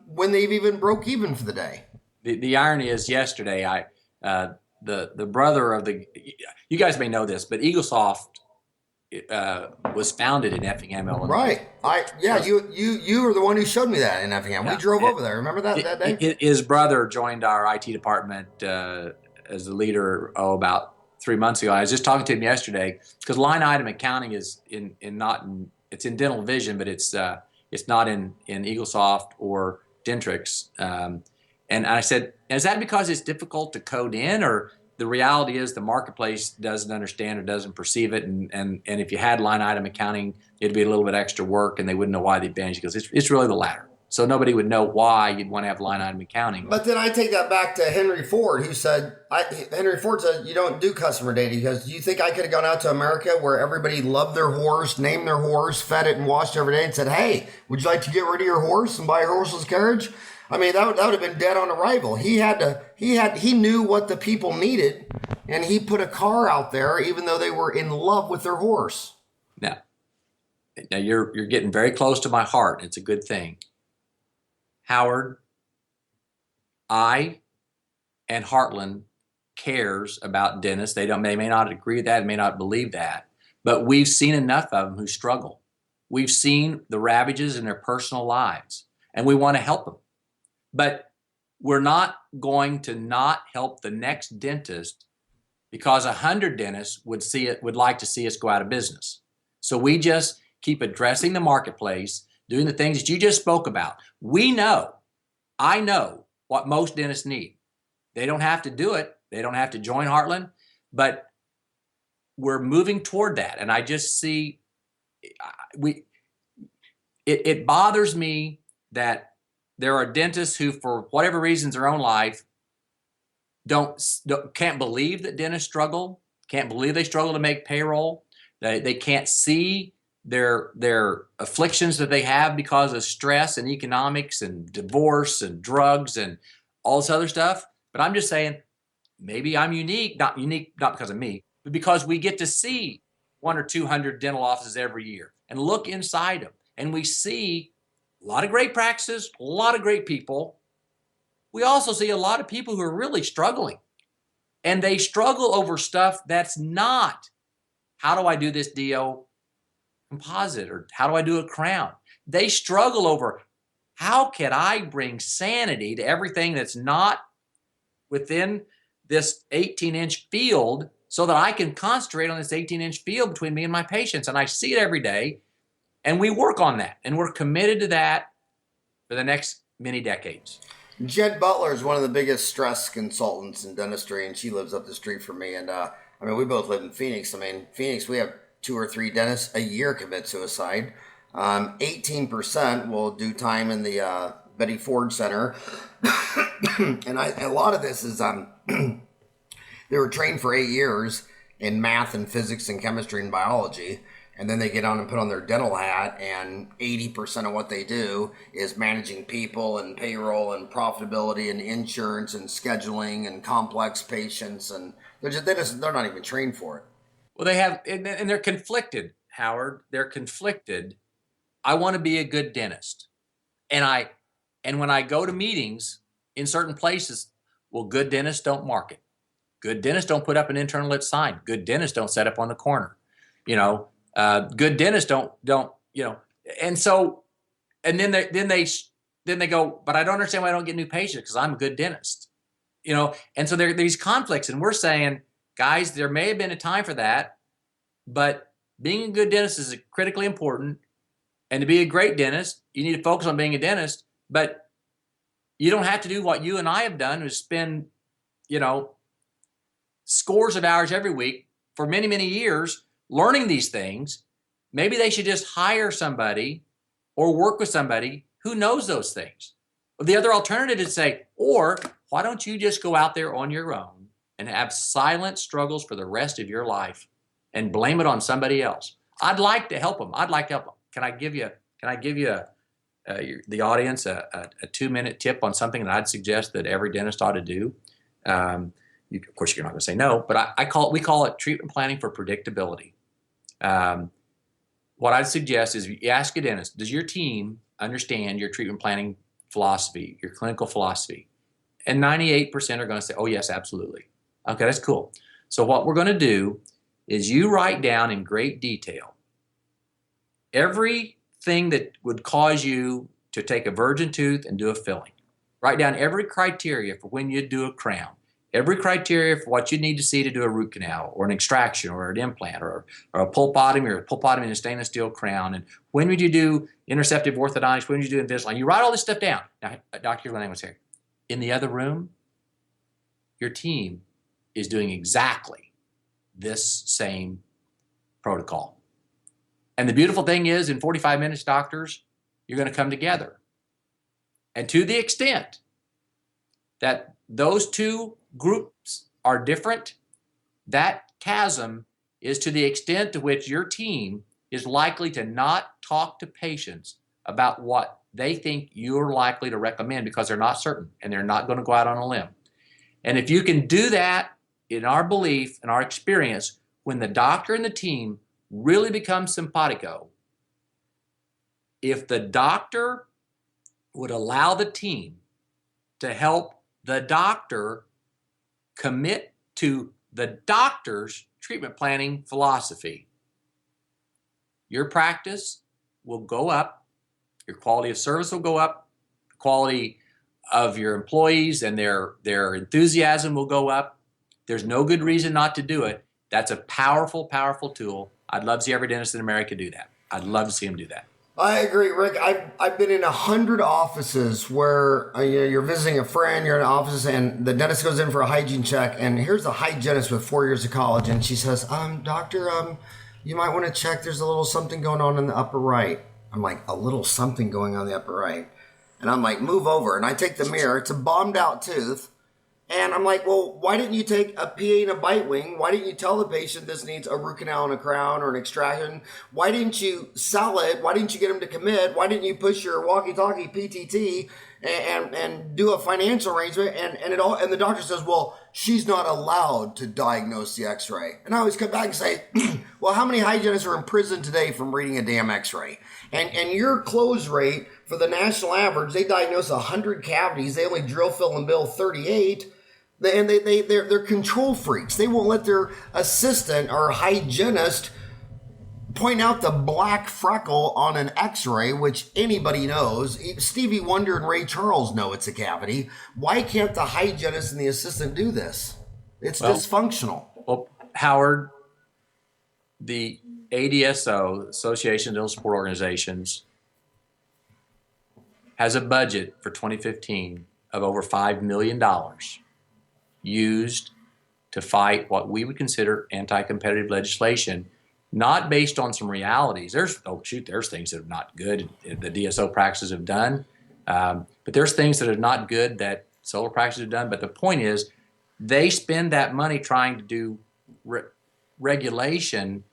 when they've even broke even for the day. The irony is yesterday, the brother of you guys may know this, but EagleSoft was founded in Effingham, Illinois. Right. You were the one who showed me that in Effingham. We drove over there. Remember that day? His brother joined our IT department as the leader about 3 months ago. I was just talking to him yesterday because line item accounting is it's in dental vision, but it's not in EagleSoft or Dentrix. And I said, is that because it's difficult to code in, or the reality is the marketplace doesn't understand or doesn't perceive it, and if you had line item accounting, it'd be a little bit extra work, and they wouldn't know why the advantage goes. It's really the latter. So nobody would know why you'd want to have line item accounting. But then I take that back to Henry Ford, who said, Henry Ford said, you don't do customer data. Because do you think I could have gone out to America where everybody loved their horse, named their horse, fed it and washed every day and said, hey, would you like to get rid of your horse and buy a horseless carriage? I mean, that would have been dead on arrival. He knew what the people needed, and he put a car out there, even though they were in love with their horse. Now you're getting very close to my heart. It's a good thing. Howard, I and Heartland cares about dentists. They may not agree with that, may not believe that, but we've seen enough of them who struggle. We've seen the ravages in their personal lives, and we want to help them. But we're not going to not help the next dentist because 100 dentists would like to see us go out of business. So we just keep addressing the marketplace, doing the things that you just spoke about. I know what most dentists need. They don't have to do it. They don't have to join Heartland, but we're moving toward that. And I just see, it bothers me that there are dentists who, for whatever reasons, their own life, can't believe that dentists struggle, can't believe they struggle to make payroll. They can't see their afflictions that they have because of stress and economics and divorce and drugs and all this other stuff. But I'm just saying, maybe I'm unique, not because of me, but because we get to see 100 or 200 dental offices every year and look inside them. And we see a lot of great practices, a lot of great people. We also see a lot of people who are really struggling. And they struggle over stuff that's not, how do I do this DO composite, or how do I do a crown? They struggle over, how can I bring sanity to everything that's not within this 18-inch field so that I can concentrate on this 18-inch field between me and my patients. And I see it every day, and we work on that, and we're committed to that for the next many decades. Jed Butler is one of the biggest stress consultants in dentistry, and she lives up the street from me. And I mean, we both live in Phoenix. I mean, Phoenix, we have 2 or 3 dentists a year commit suicide. 18% will do time in the Betty Ford Center. And a lot of this is they were trained for 8 years in math and physics and chemistry and biology. And then they get on and put on their dental hat, and 80% of what they do is managing people and payroll and profitability and insurance and scheduling and complex patients. And they're not even trained for it. Well, they have, and they're conflicted, Howard. They're conflicted. I want to be a good dentist. And when I go to meetings in certain places, well, good dentists don't market. Good dentists don't put up an internal lit sign. Good dentists don't set up on the corner. Good dentists don't, and so, and then they go, but I don't understand why I don't get new patients, because I'm a good dentist, and so there are these conflicts, and we're saying, guys, there may have been a time for that, but being a good dentist is critically important. And to be a great dentist, you need to focus on being a dentist, but you don't have to do what you and I have done, is spend, scores of hours every week for many, many years learning these things. Maybe they should just hire somebody or work with somebody who knows those things. The other alternative is to say, or why don't you just go out there on your own and have silent struggles for the rest of your life and blame it on somebody else? I'd like to help them. Can I give you the audience a 2-minute tip on something that I'd suggest that every dentist ought to do? Of course, you're not going to say no, but we call it treatment planning for predictability. What I'd suggest is you ask a dentist, does your team understand your treatment planning philosophy, your clinical philosophy? And 98% are going to say, oh, yes, absolutely. Okay, that's cool. So what we're going to do is you write down in great detail everything that would cause you to take a virgin tooth and do a filling. Write down every criteria for when you do a crown, every criteria for what you need to see to do a root canal or an extraction or an implant or a pulpotomy in a stainless steel crown. And when would you do interceptive orthodontics? When would you do Invisalign? You write all this stuff down. Now, Dr. Lanning was here. In the other room, your team is doing exactly this same protocol. And the beautiful thing is, in 45 minutes, doctors, you're going to come together. And to the extent that those two groups are different, that chasm is to the extent to which your team is likely to not talk to patients about what they think you're likely to recommend because they're not certain and they're not going to go out on a limb. And if you can do that, in our belief and our experience, when the doctor and the team really become simpatico, if the doctor would allow the team to help the doctor commit to the doctor's treatment planning philosophy, your practice will go up, your quality of service will go up, the quality of your employees and their enthusiasm will go up. There's no good reason not to do it. That's a powerful, powerful tool. I'd love to see every dentist in America do that. I'd love to see them do that. I agree, Rick. I've been in 100 offices where you're visiting a friend, you're in an office, and the dentist goes in for a hygiene check, and here's a hygienist with 4 years of college, and she says, doctor, you might want to check, there's a little something going on in the upper right. I'm like, a little something going on in the upper right. And I'm like, move over. And I take the mirror. It's a bombed out tooth. And I'm like, well, why didn't you take a PA and a bite wing? Why didn't you tell the patient this needs a root canal and a crown or an extraction? Why didn't you sell it? Why didn't you get them to commit? Why didn't you push your walkie-talkie PTT and do a financial arrangement? And the doctor says, well, she's not allowed to diagnose the x-ray. And I always come back and say, well, how many hygienists are in prison today from reading a damn x-ray? And your close rate for the national average, they diagnose 100 cavities. They only drill, fill, and bill 38. And they're control freaks. They won't let their assistant or hygienist point out the black freckle on an x-ray, which anybody knows. Stevie Wonder and Ray Charles know it's a cavity. Why can't the hygienist and the assistant do this? It's dysfunctional. Well, Howard, the ADSO, Association of Dental Support Organizations, has a budget for 2015 of over $5 million used to fight what we would consider anti-competitive legislation, not based on some realities. There's things that are not good the DSO practices have done, but there's things that are not good that solar practices have done. But the point is, they spend that money trying to do regulation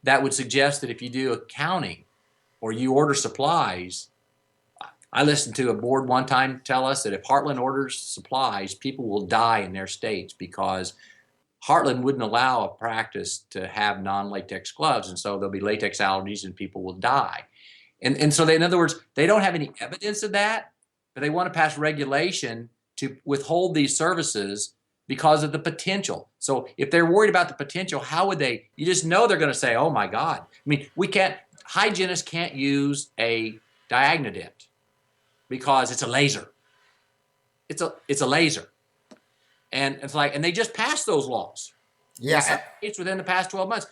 that would suggest that if you do accounting or you order supplies, I listened to a board one time tell us that if Heartland orders supplies, people will die in their states because Heartland wouldn't allow a practice to have non-latex gloves, and so there'll be latex allergies and people will die. And so in other words, they don't have any evidence of that, but they want to pass regulation to withhold these services because of the potential. So if they're worried about the potential, how would they? You just know they're going to say, oh my God. I mean, hygienists can't use a Diagnodent because it's a laser. It's a laser. And it's like, and they just passed those laws. Yeah. It's within the past 12 months.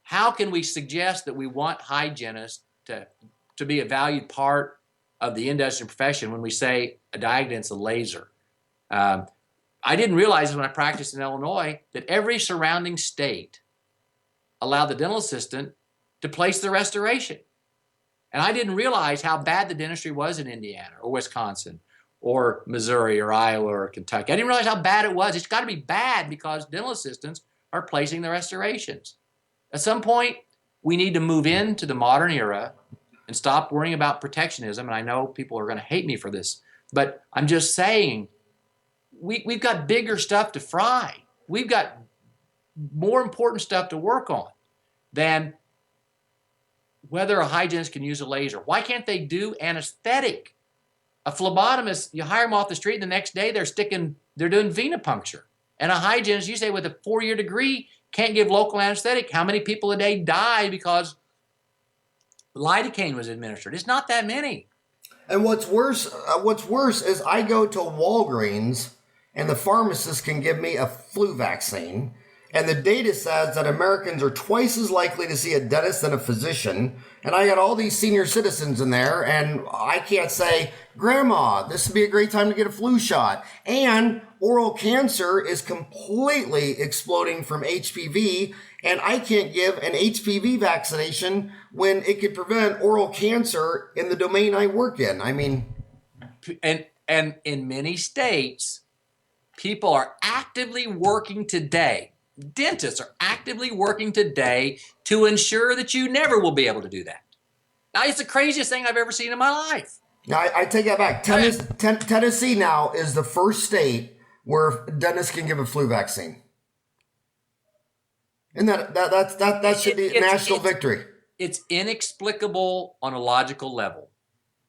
How can we suggest that we want hygienists to be a valued part of the industry profession when we say a Diagnodent's a laser? I didn't realize when I practiced in Illinois that every surrounding state allowed the dental assistant to place the restoration. And I didn't realize how bad the dentistry was in Indiana or Wisconsin or Missouri or Iowa or Kentucky. I didn't realize how bad it was. It's got to be bad because dental assistants are placing the restorations. At some point, we need to move into the modern era and stop worrying about protectionism. And I know people are going to hate me for this, but I'm just saying we've got bigger stuff to fry. We've got more important stuff to work on than whether a hygienist can use a laser. Why can't they do anesthetic? A phlebotomist, you hire them off the street, and the next day they're doing venipuncture. And a hygienist, you say with a 4-year degree, can't give local anesthetic. How many people a day die because lidocaine was administered? It's not that many. And what's worse is I go to Walgreens and the pharmacist can give me a flu vaccine. And the data says that Americans are twice as likely to see a dentist than a physician. And I got all these senior citizens in there, and I can't say, Grandma, this would be a great time to get a flu shot. And oral cancer is completely exploding from HPV, and I can't give an HPV vaccination when it could prevent oral cancer in the domain I work in. I mean, And in many states, people are actively working today. Dentists are actively working today to ensure that you never will be able to do that. Now, it's the craziest thing I've ever seen in my life. Now, I take that back. Tennessee now is the first state where dentists can give a flu vaccine. And that should be a national victory. It's inexplicable on a logical level.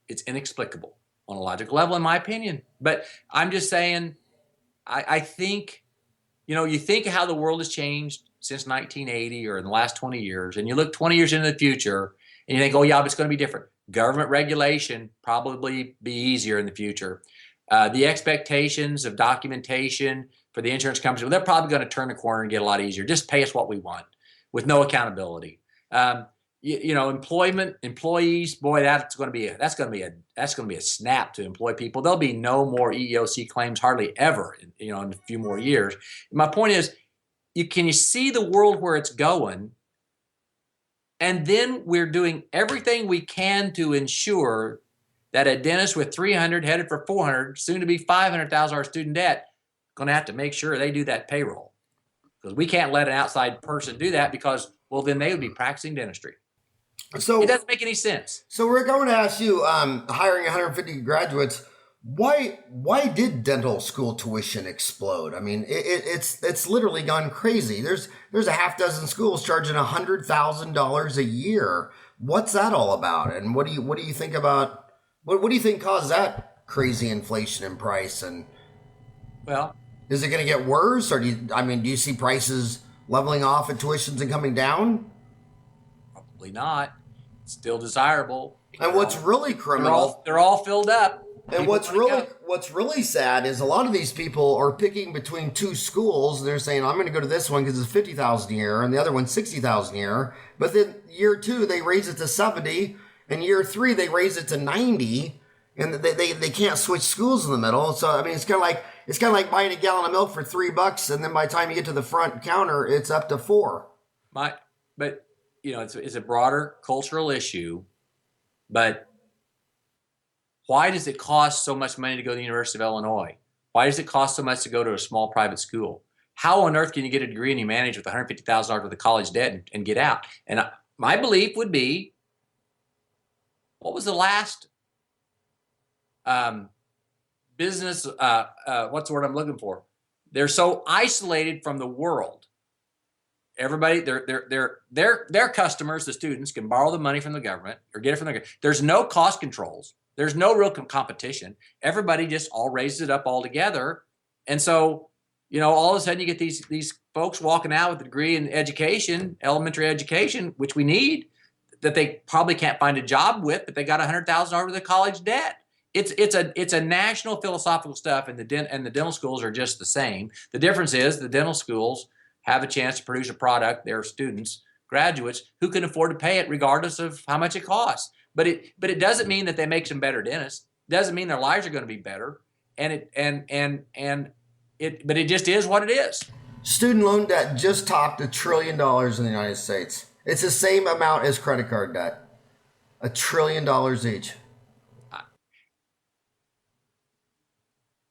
It's inexplicable on a logical level, in my opinion. But I'm just saying, I think, you think how the world has changed since 1980 or in the last 20 years, and you look 20 years into the future, and you think, oh, yeah, but it's going to be different. Government regulation probably be easier in the future. The expectations of documentation for the insurance companies, well, they're probably going to turn the corner and get a lot easier. Just pay us what we want with no accountability. Employees, boy, that's going to be a snap to employ people. There'll be no more EEOC claims hardly ever, in a few more years. My point is, can you see the world where it's going? And then we're doing everything we can to ensure that a dentist with 300 headed for 400, soon to be $500,000 student debt, going to have to make sure they do that payroll, because we can't let an outside person do that, because, well, then they would be practicing dentistry. So it doesn't make any sense. So we're going to ask you, hiring 150 graduates, why did dental school tuition explode? I mean, it's literally gone crazy. There's a half dozen schools charging $100,000 a year. What's that all about? And what do you think about what do you think caused that crazy inflation in price? And well, is it going to get worse, or do you see prices leveling off at tuitions and coming down? Probably not. It's still desirable. And what's really criminal, they're all filled up. And what's really sad is a lot of these people are picking between two schools. They're saying, I'm going to go to this one because it's $50,000 a year, and the other one's $60,000 a year. But then year 2 they raise it to 70, and year 3 they raise it to 90, and they can't switch schools in the middle. So I mean, it's kind of like buying a gallon of milk for $3, and then by the time you get to the front counter, it's up to $4. But it's a broader cultural issue, but why does it cost so much money to go to the University of Illinois? Why does it cost so much to go to a small private school? How on earth can you get a degree and you manage with $150,000 worth of college debt and get out? And my belief would be, what was the last business? What's the word I'm looking for? They're so isolated from the world. Everybody, their customers, the students, can borrow the money from the government or get it from the government. There's no cost controls. There's no real competition. Everybody just all raises it up all together. And so, all of a sudden you get these folks walking out with a degree in education, elementary education, which we need, that they probably can't find a job with, but they got $100,000 worth of college debt. It's a national philosophical stuff, and the dental schools are just the same. The difference is the dental schools have a chance to produce a product, their students, graduates, who can afford to pay it regardless of how much it costs. But it doesn't mean that they make some better dentists. It doesn't mean their lives are going to be better. But it just is what it is. Student loan debt just topped $1 trillion in the United States. It's the same amount as credit card debt. $1 trillion each.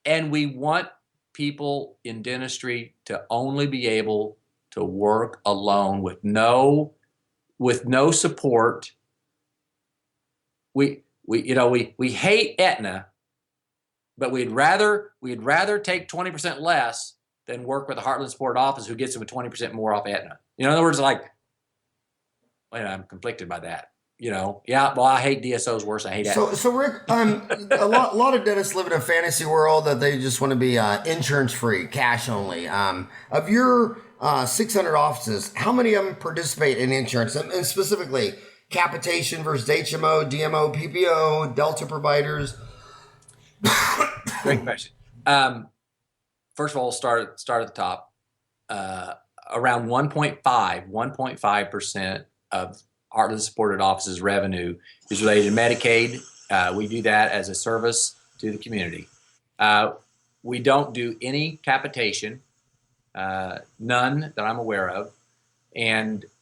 And we want people in dentistry to only be able to work alone with no support. We hate Aetna, but we'd rather take 20% less than work with a Heartland Support office who gets them a 20% more off Aetna. In other words, I'm conflicted by that. I hate DSOs worse than I hate Aetna. So Rick, a lot of dentists live in a fantasy world that they just want to be insurance free, cash only. Of your 600 offices, how many of them participate in insurance, and specifically capitation versus HMO, DMO, PPO, Delta providers? Great question. First of all, start at the top. Around 1.5% of Heartland supported offices revenue is related to Medicaid. We do that as a service to the community. We don't do any capitation, none that I'm aware of,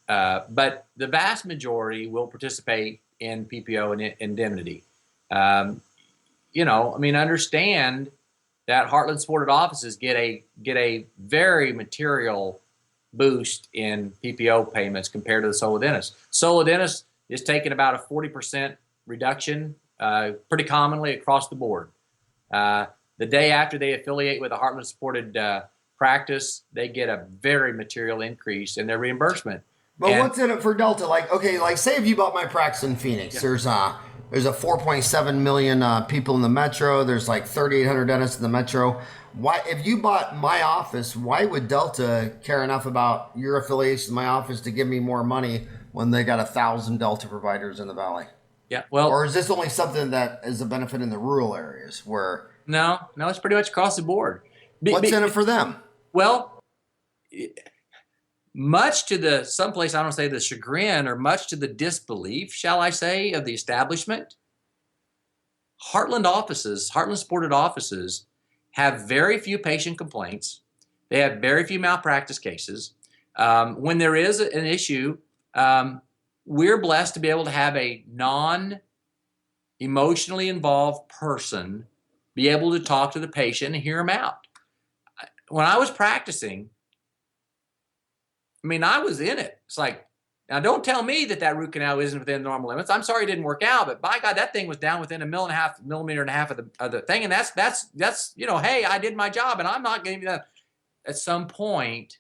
but the vast majority will participate in PPO and indemnity. I mean, understand that Heartland supported offices get a very material boost in PPO payments compared to the solo dentist. Solo dentist is taking about a 40% reduction pretty commonly across the board. The day after they affiliate with a Heartland supported practice, they get a very material increase in their reimbursement. But what's in it for Delta? Like, okay, like say if you bought my practice in Phoenix, there's a 4.7 million people in the metro. There's like 3,800 dentists in the metro. Why, if you bought my office, why would Delta care enough about your affiliation with my office to give me more money when they got 1,000 Delta providers in the valley? Yeah, well, or is this only something that is a benefit in the rural areas where? No, it's pretty much across the board. What's in it for them? Well, much to someplace I don't say the chagrin, or much to the disbelief, shall I say, of the establishment, Heartland supported offices have very few patient complaints. They have very few malpractice cases. When there is an issue, we're blessed to be able to have a non-emotionally involved person be able to talk to the patient and hear them out. When I was practicing, I mean, I was in it. It's like, now don't tell me that root canal isn't within normal limits. I'm sorry it didn't work out, but by God, that thing was down within millimeter and a half of the thing. And that's, hey, I did my job and I'm not giving you that. At some point,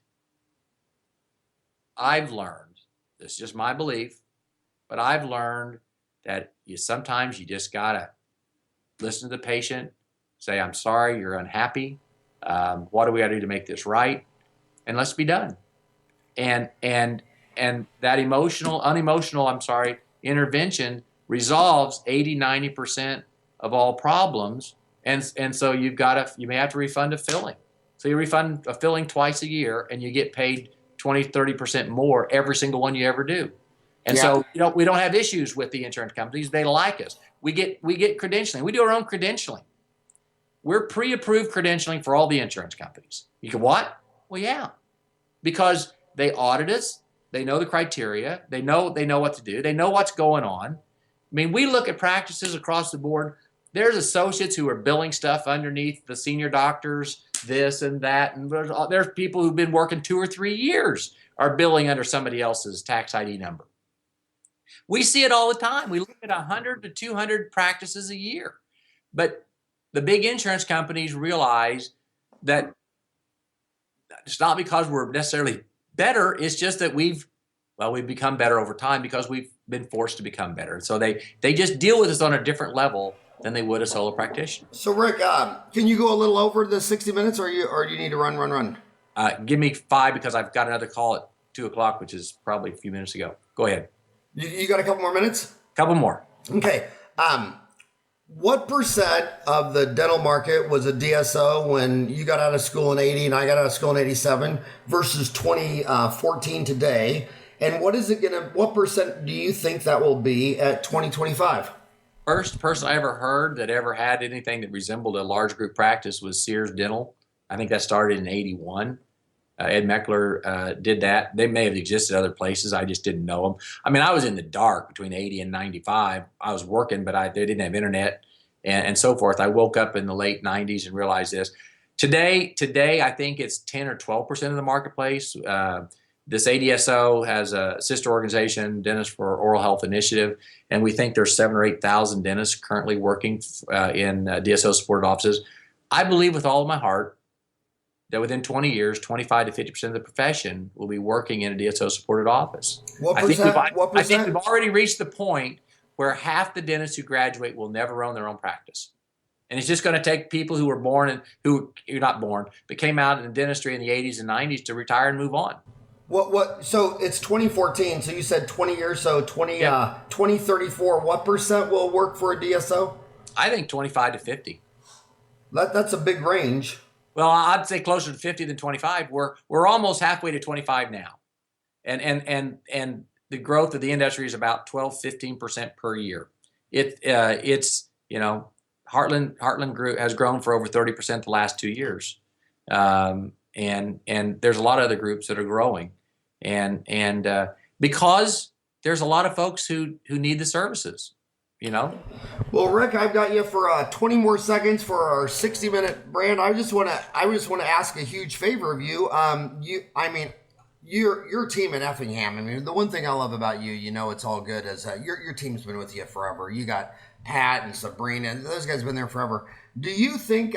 I've learned, this is just my belief, but I've learned that sometimes you just gotta listen to the patient, say, I'm sorry, you're unhappy. What do we gotta do to make this right? And let's be done. And that unemotional intervention resolves 80-90% of all problems. And so you may have to refund a filling. So you refund a filling twice a year and you get paid 20-30% more every single one you ever do. And so we don't have issues with the insurance companies. They like us. We get credentialing. We do our own credentialing. We're pre-approved credentialing for all the insurance companies. You go, what? Well, yeah, because they audit us. They know the criteria. They know what to do. They know what's going on. I mean, we look at practices across the board. There's associates who are billing stuff underneath the senior doctors, this and that. And there's people who've been working 2 or 3 years are billing under somebody else's tax ID number. We see it all the time. We look at 100 to 200 practices a year. But the big insurance companies realize that it's not because we're necessarily better. It's just that we've become better over time because we've been forced to become better. So they just deal with us on a different level than they would a solo practitioner. So Rick, can you go a little over the 60 minutes or do you need to run? Give me 5 because I've got another call at 2:00, which is probably a few minutes ago. Go ahead. You got a couple more minutes? Couple more. Okay. What percent of the dental market was a DSO when you got out of school in 80 and I got out of school in 87 versus 2014 today? And what percent do you think that will be at 2025? First person I ever heard that ever had anything that resembled a large group practice was Sears Dental. I think that started in 81. Ed Meckler did that. They may have existed other places. I just didn't know them. I mean, I was in the dark between 80 and 95. I was working, but they didn't have internet and so forth. I woke up in the late 90s and realized this. Today, I think it's 10 or 12% of the marketplace. This ADSO has a sister organization, Dentists for Oral Health Initiative, and we think there's 7,000 or 8,000 dentists currently working in DSO supported offices. I believe with all of my heart that within 20 years, 25 to 50% of the profession will be working in a DSO supported office. What percent? I think we've already reached the point where half the dentists who graduate will never own their own practice. And it's just going to take people who were born and who are not born, but came out in dentistry in the 80s and 90s to retire and move on. So it's 2014. So you said 20 years. So 2034, what percent will work for a DSO? I think 25 to 50. That's a big range. Well, I'd say closer to 50 than 25. We're almost halfway to 25 now. And the growth of the industry is about 12-15% per year. It's Heartland Group has grown for over 30% the last 2 years. And there's a lot of other groups that are growing. And because there's a lot of folks who need the services. you know. Well, Rick, I've got you for 20 more seconds for our 60-minute brand. I just want to ask a huge favor of you. Your team in Effingham. I mean, the one thing I love about you, it's all good, is your team's been with you forever. You got Pat and Sabrina, and those guys have been there forever. Do you think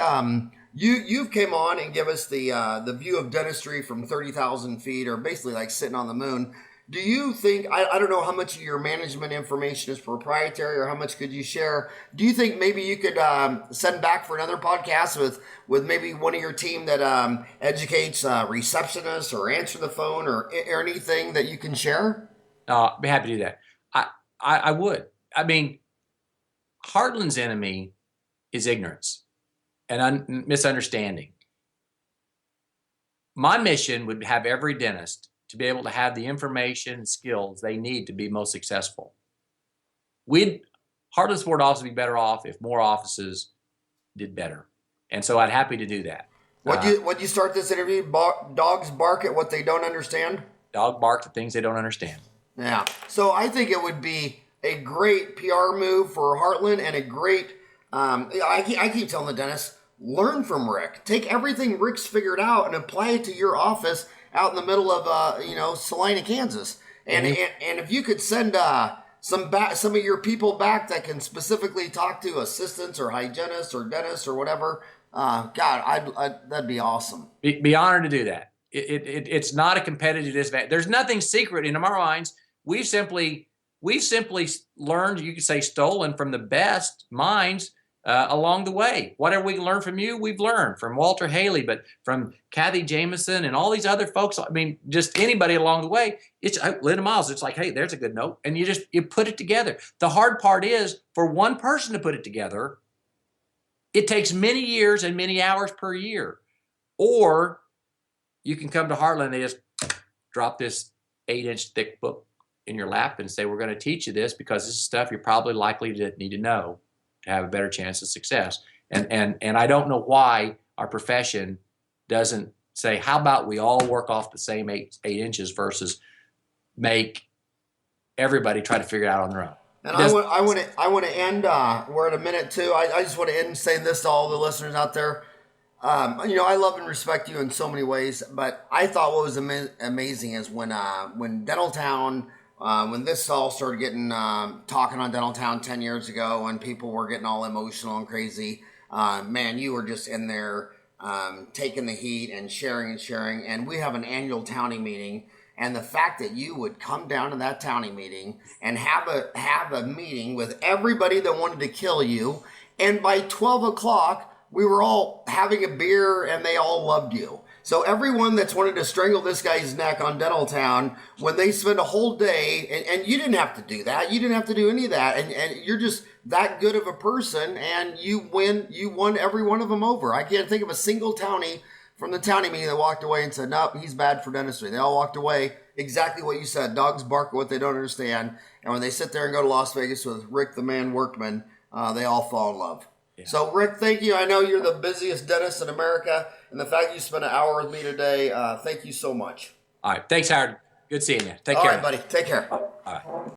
you've came on and give us the view of dentistry from 30,000 feet, or basically like sitting on the moon? Do you think, I don't know how much of your management information is proprietary or how much could you share? Do you think maybe you could send back for another podcast with maybe one of your team that educates receptionists or answer the phone or anything that you can share? I'd be happy to do that. I would. I mean, Heartland's enemy is ignorance and misunderstanding. My mission would have every dentist to be able to have the information and skills they need to be most successful. Heartland's board office would be better off if more offices did better. And so I'd happy to do that. What'd you start this interview? Dogs bark at what they don't understand? Dog bark at things they don't understand. Yeah. So I think it would be a great PR move for Heartland and a great, I keep telling the dentists, learn from Rick. Take everything Rick's figured out and apply it to your office out in the middle of, Salina, Kansas. And if you could send some of your people back that can specifically talk to assistants or hygienists or dentists or whatever, that'd be awesome. Be honored to do that. It's not a competitive disadvantage. There's nothing secret in our minds. We've simply learned, you could say stolen from the best minds along the way. Whatever we can learn from you, we've learned from Walter Haley, but from Kathy Jameson and all these other folks. I mean, just anybody along the way. It's Linda Miles. It's like, hey, there's a good note. And you put it together. The hard part is for one person to put it together, it takes many years and many hours per year. Or you can come to Heartland, they just drop this 8-inch thick book in your lap and say, we're going to teach you this because this is stuff you're probably likely to need to know to have a better chance of success. And I don't know why our profession doesn't say, how about we all work off the same eight inches versus make everybody try to figure it out on their own. And I want to end. We're at a minute too. I just want to end saying this to all the listeners out there. I love and respect you in so many ways, but I thought what was amazing is when Dentaltown, when this all started getting talking on Dentaltown 10 years ago, when people were getting all emotional and crazy, man, you were just in there taking the heat and sharing. And we have an annual townie meeting. And the fact that you would come down to that townie meeting and have a meeting with everybody that wanted to kill you, and by 12 o'clock, we were all having a beer and they all loved you. So everyone that's wanted to strangle this guy's neck on Dentaltown, when they spend a whole day, and you didn't have to do that. You didn't have to do any of that. And you're just that good of a person, and you won every one of them over. I can't think of a single townie from the townie meeting that walked away and said, nope, he's bad for dentistry. They all walked away exactly what you said. Dogs bark at what they don't understand. And when they sit there and go to Las Vegas with Rick the Man Workman, they all fall in love. Yeah. So, Rick, thank you. I know you're the busiest dentist in America, and the fact you spent an hour with me today, thank you so much. All right. Thanks, Howard. Good seeing you. Take care. All right, buddy. Take care. All right.